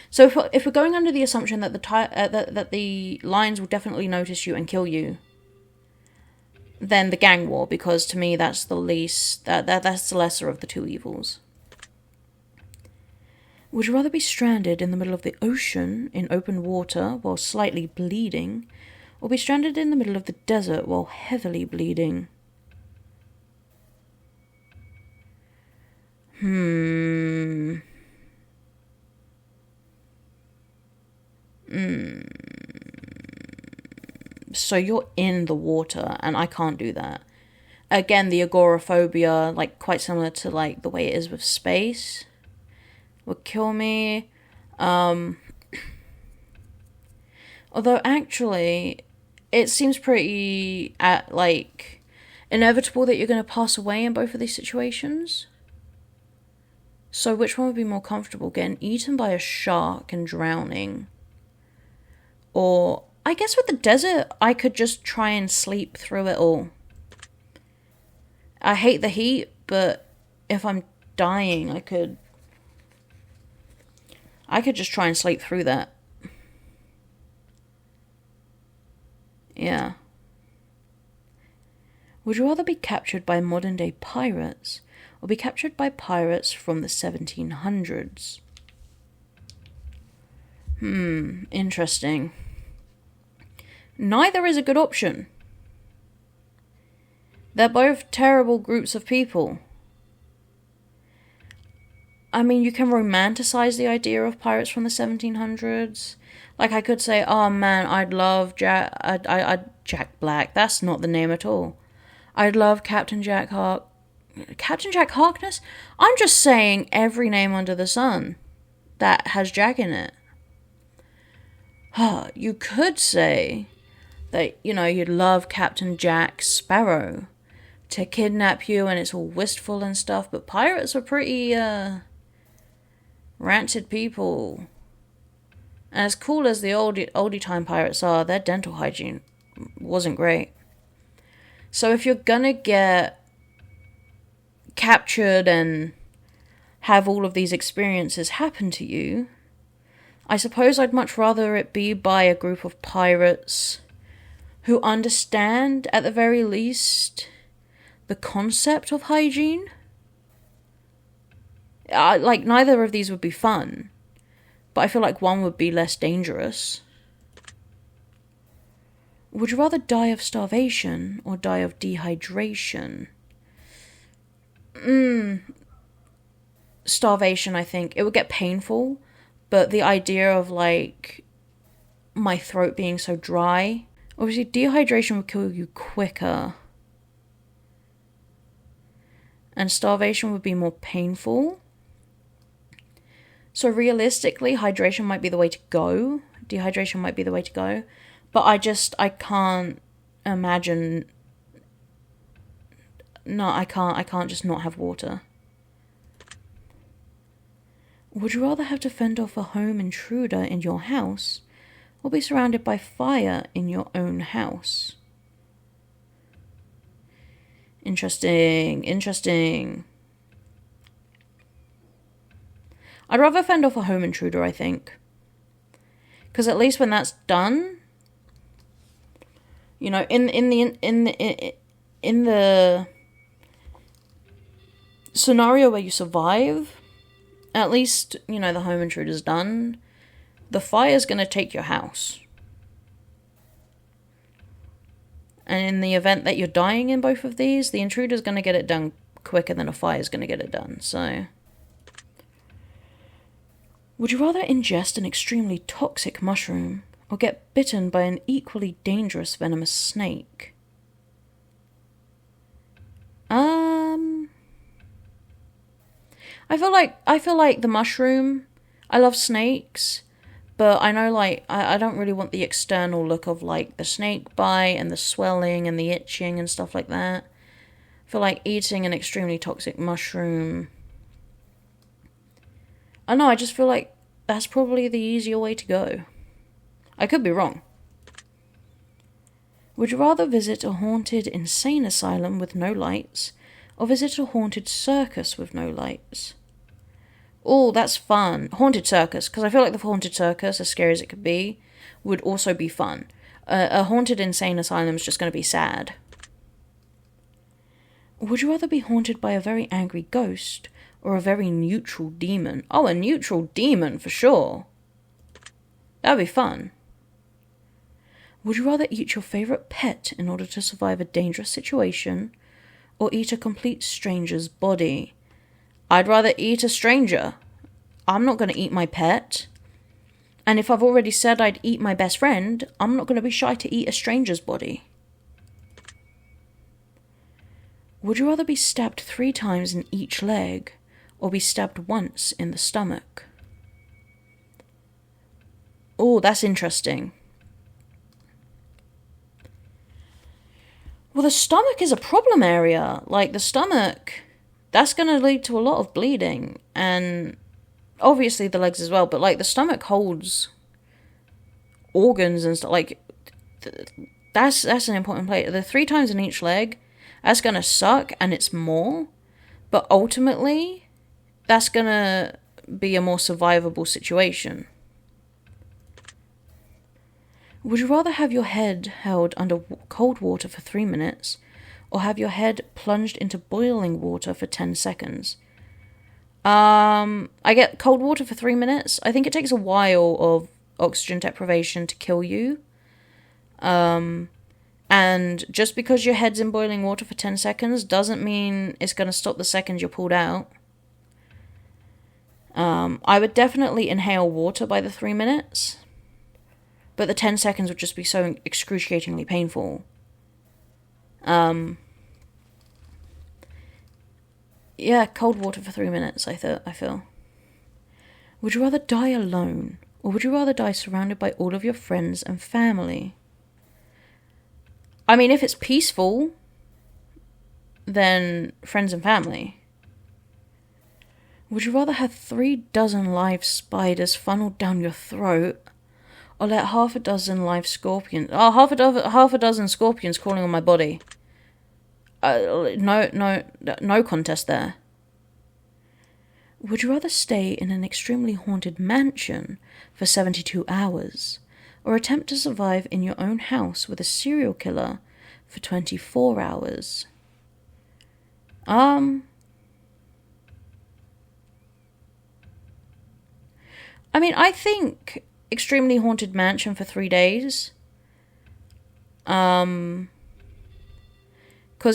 So if we're going under the assumption that that the lions will definitely notice you and kill you, then the gang war, because to me that's the least, that's the lesser of the two evils. Would you rather be stranded in the middle of the ocean in open water while slightly bleeding, or be stranded in the middle of the desert while heavily bleeding? So you're in the water, and I can't do that. Again, the agoraphobia, like, quite similar to, like, the way it is with space, would kill me. Although, actually, it seems pretty, inevitable that you're going to pass away in both of these situations. So which one would be more comfortable? Getting eaten by a shark and drowning? Or, I guess with the desert, I could just try and sleep through it all. I hate the heat, but if I'm dying, I could just try and sleep through that. Yeah. Would you rather be captured by modern-day pirates, or be captured by pirates from the 1700s? Interesting. Neither is a good option. They're both terrible groups of people. I mean, you can romanticize the idea of pirates from the 1700s. Like, I could say, oh man, I'd love Jack Black. That's not the name at all. I'd love Captain Jack Harkness? I'm just saying every name under the sun that has Jack in it. You could say that, you'd love Captain Jack Sparrow to kidnap you and it's all wistful and stuff, but pirates are pretty, rancid people. And as cool as the oldie time pirates are, their dental hygiene wasn't great. So if you're gonna get captured and have all of these experiences happen to you, I suppose I'd much rather it be by a group of pirates who understand, at the very least, the concept of hygiene. Neither of these would be fun, but I feel like one would be less dangerous. Would you rather die of starvation or die of dehydration? Starvation, I think. It would get painful, but the idea of, my throat being so dry... Obviously, dehydration would kill you quicker. And starvation would be more painful. So realistically, hydration might be the way to go. Dehydration might be the way to go. But I can't imagine... No, I can't just not have water. Would you rather have to fend off a home intruder in your house, or be surrounded by fire in your own house? Interesting. I'd rather fend off a home intruder, I think. Because at least when that's done... in the scenario where you survive, at least, the home intruder's done. The fire's going to take your house. And in the event that you're dying in both of these, the intruder's going to get it done quicker than a fire is going to get it done, so... Would you rather ingest an extremely toxic mushroom or get bitten by an equally dangerous venomous snake? I feel like the mushroom, I love snakes, but I know, like, I don't really want the external look of, like, the snake bite and the swelling and the itching and stuff like that. I feel like eating an extremely toxic mushroom... I know, I just feel like that's probably the easier way to go. I could be wrong. Would you rather visit a haunted insane asylum with no lights, or visit a haunted circus with no lights? Oh, that's fun. Haunted circus, because I feel like the haunted circus, as scary as it could be, would also be fun. A haunted insane asylum is just going to be sad. Would you rather be haunted by a very angry ghost, or a very neutral demon? Oh, a neutral demon, for sure. That would be fun. Would you rather eat your favourite pet in order to survive a dangerous situation, or eat a complete stranger's body? I'd rather eat a stranger. I'm not going to eat my pet. And if I've already said I'd eat my best friend, I'm not going to be shy to eat a stranger's body. Would you rather be stabbed 3 times in each leg, or be stabbed once in the stomach? Oh, that's interesting. Well, the stomach is a problem area. Like, the stomach, that's going to lead to a lot of bleeding. And obviously the legs as well. But, like, the stomach holds organs and stuff. Like, that's an important place. The 3 times in each leg, that's going to suck. And it's more. But ultimately, that's going to be a more survivable situation. Would you rather have your head held under cold water for 3 minutes, or have your head plunged into boiling water for 10 seconds? I get cold water for 3 minutes. I think it takes a while of oxygen deprivation to kill you. And just because your head's in boiling water for 10 seconds doesn't mean it's going to stop the second you're pulled out. I would definitely inhale water by the 3 minutes. But the 10 seconds would just be so excruciatingly painful. Yeah, cold water for 3 minutes, I feel. Would you rather die alone, or would you rather die surrounded by all of your friends and family? I mean, if it's peaceful, then friends and family. Would you rather have 3 dozen live spiders funneled down your throat, or let half a dozen scorpions crawling on my body? No contest there. Would you rather stay in an extremely haunted mansion for 72 hours, or attempt to survive in your own house with a serial killer for 24 hours? I mean, I think extremely haunted mansion for 3 days. Because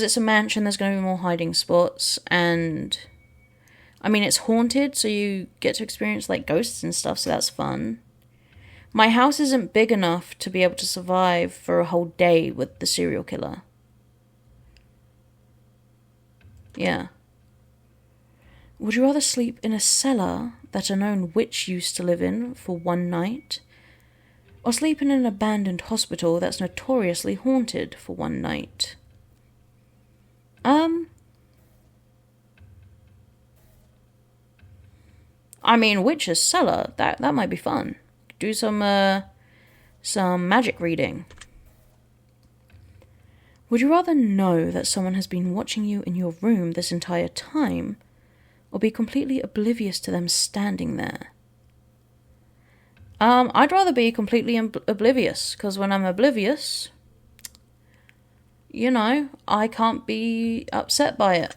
it's a mansion, there's going to be more hiding spots, and I mean, it's haunted, so you get to experience like ghosts and stuff, so that's fun. My house isn't big enough to be able to survive for a whole day with the serial killer. Yeah. Would you rather sleep in a cellar that a known witch used to live in for 1 night, or sleep in an abandoned hospital that's notoriously haunted for 1 night? I mean, witch's cellar, that might be fun. Do some magic reading. Would you rather know that someone has been watching you in your room this entire time, or be completely oblivious to them standing there? I'd rather be completely oblivious, because when I'm oblivious, you know, I can't be upset by it.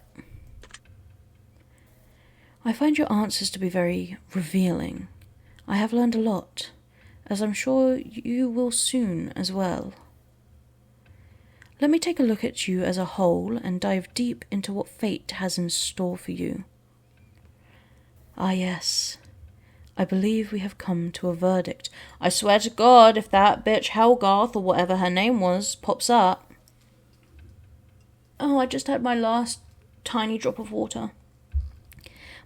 I find your answers to be very revealing. I have learned a lot, as I'm sure you will soon as well. Let me take a look at you as a whole and dive deep into what fate has in store for you. Ah, yes. I believe we have come to a verdict. I swear to God, if that bitch Helga, or whatever her name was, pops up. Oh, I just had my last tiny drop of water.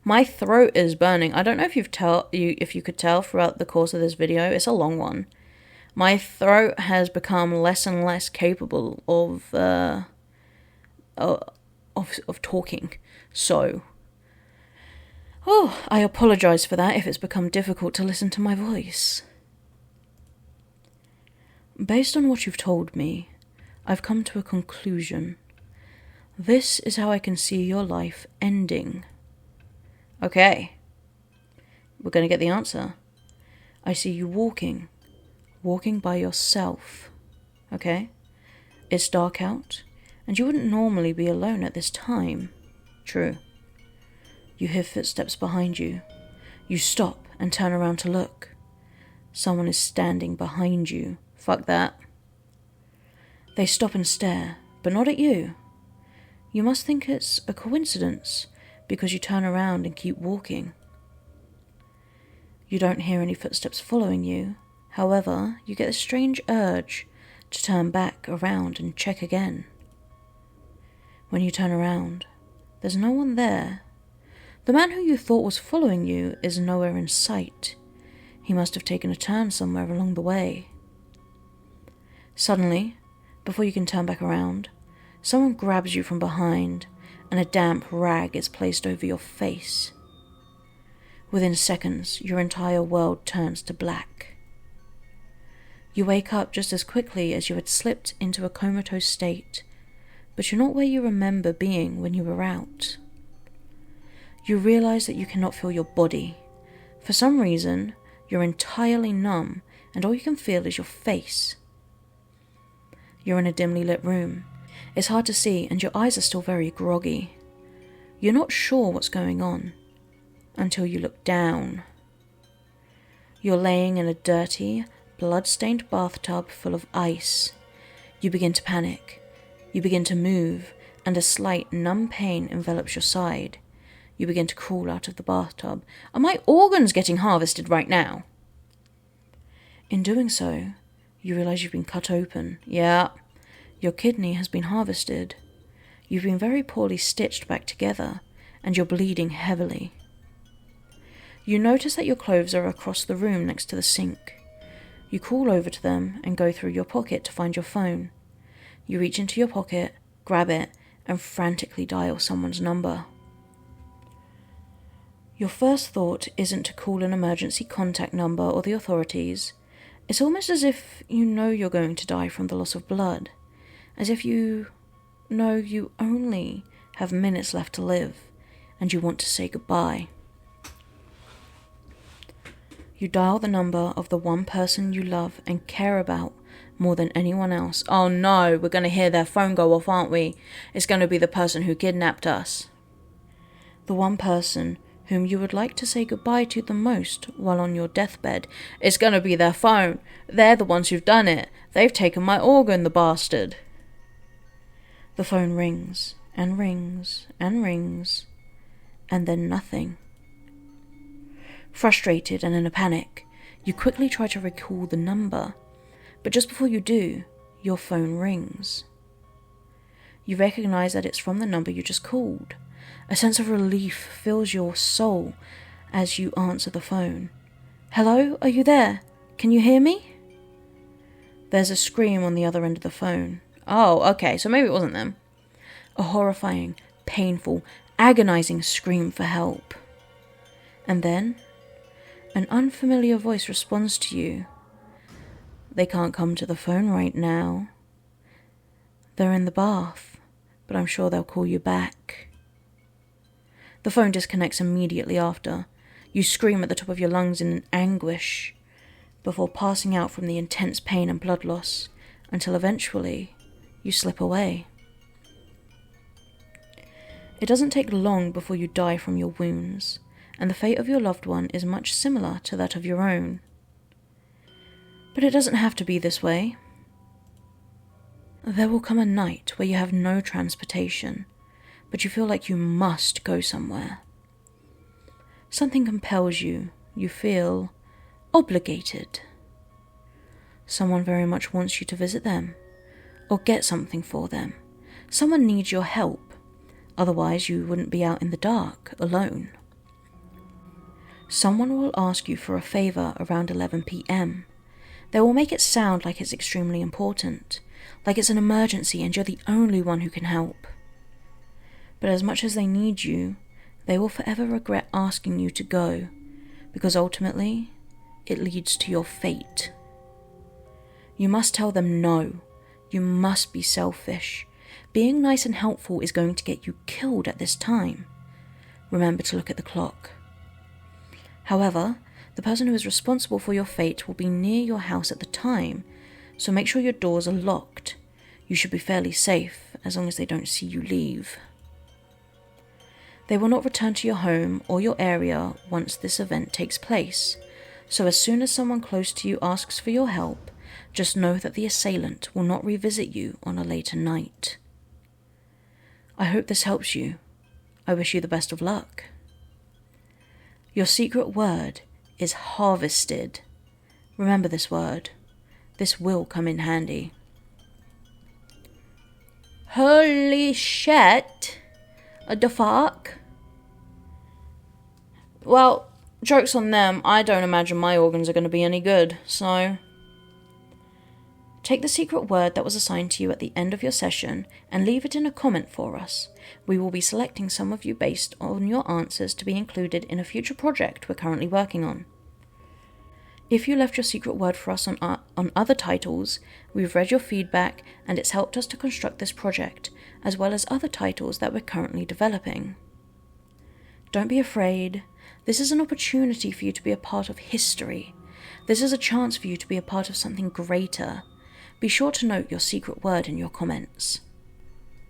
My throat is burning. I don't know if you could tell throughout the course of this video. It's a long one. My throat has become less and less capable of talking. So, I apologize for that if it's become difficult to listen to my voice. Based on what you've told me, I've come to a conclusion. This is how I can see your life ending. Okay. We're going to get the answer. I see you walking by yourself. Okay? It's dark out, and you wouldn't normally be alone at this time. True. You hear footsteps behind you. You stop and turn around to look. Someone is standing behind you. Fuck that. They stop and stare, but not at you. You must think it's a coincidence, because you turn around and keep walking. You don't hear any footsteps following you. However, you get a strange urge to turn back around and check again. When you turn around, there's no one there. The man who you thought was following you is nowhere in sight. He must have taken a turn somewhere along the way. Suddenly, before you can turn back around, someone grabs you from behind and a damp rag is placed over your face. Within seconds, your entire world turns to black. You wake up just as quickly as you had slipped into a comatose state, but you're not where you remember being when you were out. You realize that you cannot feel your body. For some reason, you're entirely numb, and all you can feel is your face. You're in a dimly lit room. It's hard to see, and your eyes are still very groggy. You're not sure what's going on, until you look down. You're laying in a dirty, blood-stained bathtub full of ice. You begin to panic. You begin to move, and a slight numb pain envelops your side. You begin to crawl out of the bathtub. Are my organs getting harvested right now? In doing so, you realize you've been cut open. Yeah, your kidney has been harvested. You've been very poorly stitched back together, and you're bleeding heavily. You notice that your clothes are across the room next to the sink. You crawl over to them and go through your pocket to find your phone. You reach into your pocket, grab it, and frantically dial someone's number. Your first thought isn't to call an emergency contact number or the authorities. It's almost as if you know you're going to die from the loss of blood, as if you know you only have minutes left to live, and you want to say goodbye. You dial the number of the one person you love and care about more than anyone else. Oh no, we're going to hear their phone go off, aren't we? It's going to be the person who kidnapped us. The one person whom you would like to say goodbye to the most while on your deathbed. It's going to be their phone. They're the ones who've done it. They've taken my organ, the bastard. The phone rings, and rings, and rings, and then nothing. Frustrated and in a panic, you quickly try to recall the number, but just before you do, your phone rings. You recognize that it's from the number you just called. A sense of relief fills your soul as you answer the phone. Hello, are you there? Can you hear me? There's a scream on the other end of the phone. Oh, okay, so maybe it wasn't them. A horrifying, painful, agonizing scream for help. And then, an unfamiliar voice responds to you. They can't come to the phone right now. They're in the bath, but I'm sure they'll call you back. The phone disconnects immediately after. You scream at the top of your lungs in anguish before passing out from the intense pain and blood loss until eventually you slip away. It doesn't take long before you die from your wounds, and the fate of your loved one is much similar to that of your own. But it doesn't have to be this way. There will come a night where you have no transportation, but you feel like you must go somewhere. Something compels you. You feel obligated. Someone very much wants you to visit them, or get something for them. Someone needs your help, otherwise you wouldn't be out in the dark, alone. Someone will ask you for a favour around 11 p.m. They will make it sound like it's extremely important, like it's an emergency and you're the only one who can help. But as much as they need you, they will forever regret asking you to go, because ultimately, it leads to your fate. You must tell them no. You must be selfish. Being nice and helpful is going to get you killed at this time. Remember to look at the clock. However, the person who is responsible for your fate will be near your house at the time, so make sure your doors are locked. You should be fairly safe, as long as they don't see you leave. They will not return to your home or your area once this event takes place, so as soon as someone close to you asks for your help, just know that the assailant will not revisit you on a later night. I hope this helps you. I wish you the best of luck. Your secret word is harvested. Remember this word. This will come in handy. Holy shit! The fuck? Well, joke's on them. I don't imagine my organs are going to be any good, so... Take the secret word that was assigned to you at the end of your session and leave it in a comment for us. We will be selecting some of you based on your answers to be included in a future project we're currently working on. If you left your secret word for us on other titles, we've read your feedback and it's helped us to construct this project, as well as other titles that we're currently developing. Don't be afraid. This is an opportunity for you to be a part of history. This is a chance for you to be a part of something greater. Be sure to note your secret word in your comments.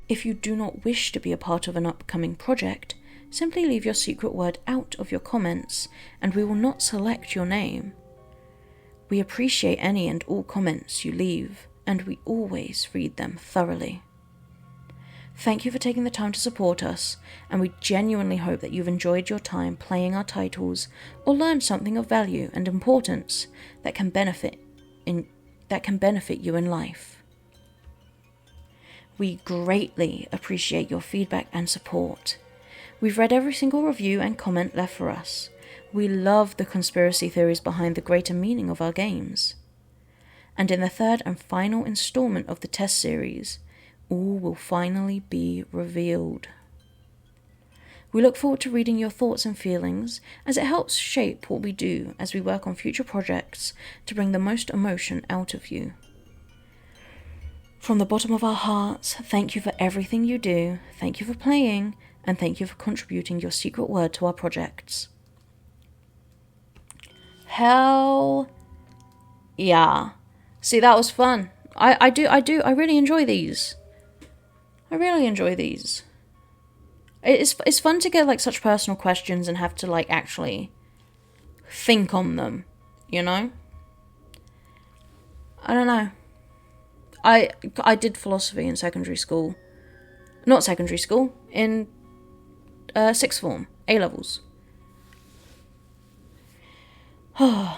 If you do not wish to be a part of an upcoming project, simply leave your secret word out of your comments and we will not select your name. We appreciate any and all comments you leave, and we always read them thoroughly. Thank you for taking the time to support us, and we genuinely hope that you've enjoyed your time playing our titles or learned something of value and importance that can benefit you in life. We greatly appreciate your feedback and support. We've read every single review and comment left for us. We love the conspiracy theories behind the greater meaning of our games. And in the third and final installment of the test series, all will finally be revealed. We look forward to reading your thoughts and feelings, as it helps shape what we do as we work on future projects to bring the most emotion out of you. From the bottom of our hearts, thank you for everything you do, thank you for playing, and thank you for contributing your secret word to our projects. Hell yeah. See, that was fun. I really enjoy these. It's fun to get like such personal questions and have to like actually think on them, you know? I don't know. I did philosophy in secondary school. Not secondary school, in sixth form, A-levels. Your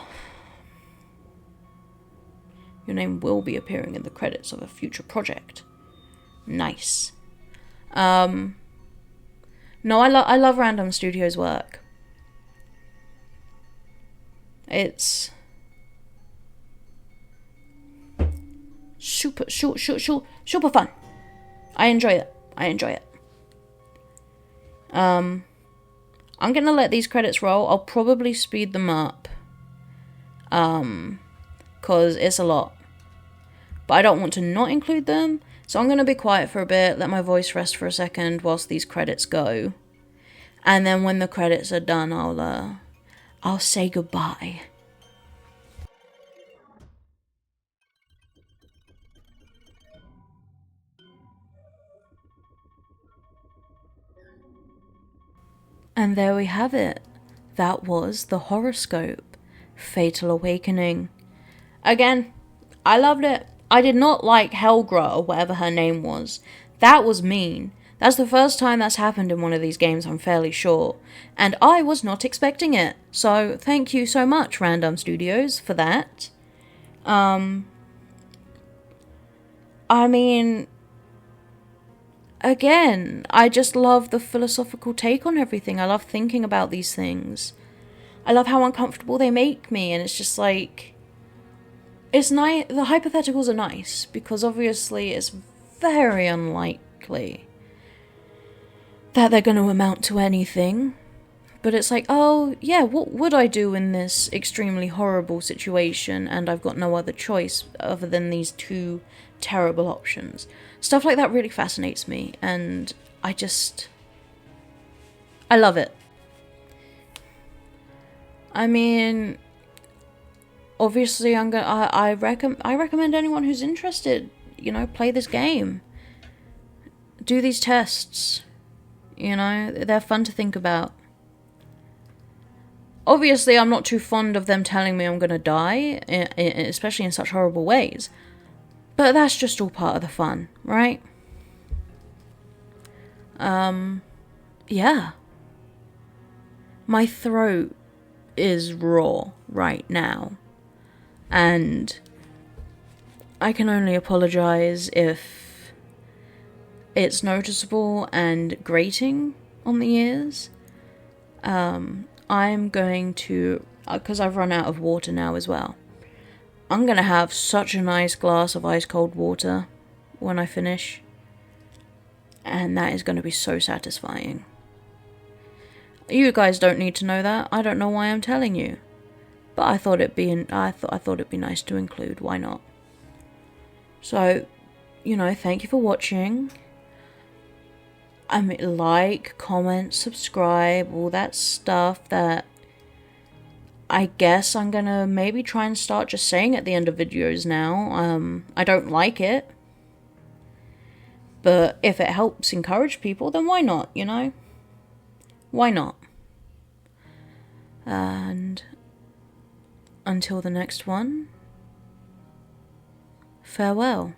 name will be appearing in the credits of a future project. Nice. No, I love Randumb Studios' work. It's super fun. I enjoy it. I'm gonna let these credits roll. I'll probably speed them up. 'Cause it's a lot. But I don't want to not include them, so I'm gonna be quiet for a bit, let my voice rest for a second whilst these credits go. And then when the credits are done, I'll say goodbye. And there we have it. That was the Horrorscope, Fatal Awakening. Again, I loved it. I did not like Helgra, or whatever her name was. That was mean. That's the first time that's happened in one of these games, I'm fairly sure. And I was not expecting it. So, thank you so much, Randumb Studios, for that. I mean, again, I just love the philosophical take on everything. I love thinking about these things. I love how uncomfortable they make me, and it's just like, it's nice. The hypotheticals are nice, because obviously it's very unlikely that they're going to amount to anything. But it's like, oh, yeah, what would I do in this extremely horrible situation, and I've got no other choice other than these two terrible options? Stuff like that really fascinates me, and I love it. I mean, obviously I recommend anyone who's interested, play this game. Do these tests. They're fun to think about. Obviously, I'm not too fond of them telling me I'm gonna die, especially in such horrible ways. But that's just all part of the fun, right? Yeah. My throat is raw right now. And I can only apologize if it's noticeable and grating on the ears. I'm going to, because I've run out of water now as well, I'm going to have such a nice glass of ice cold water when I finish. And that is going to be so satisfying. You guys don't need to know that. I don't know why I'm telling you. But I thought it'd be nice to include. Why not? So, thank you for watching. Like, comment, subscribe, all that stuff that I guess I'm gonna maybe try and start just saying at the end of videos now. I don't like it. But if it helps encourage people, then why not, Why not? And until the next one, farewell.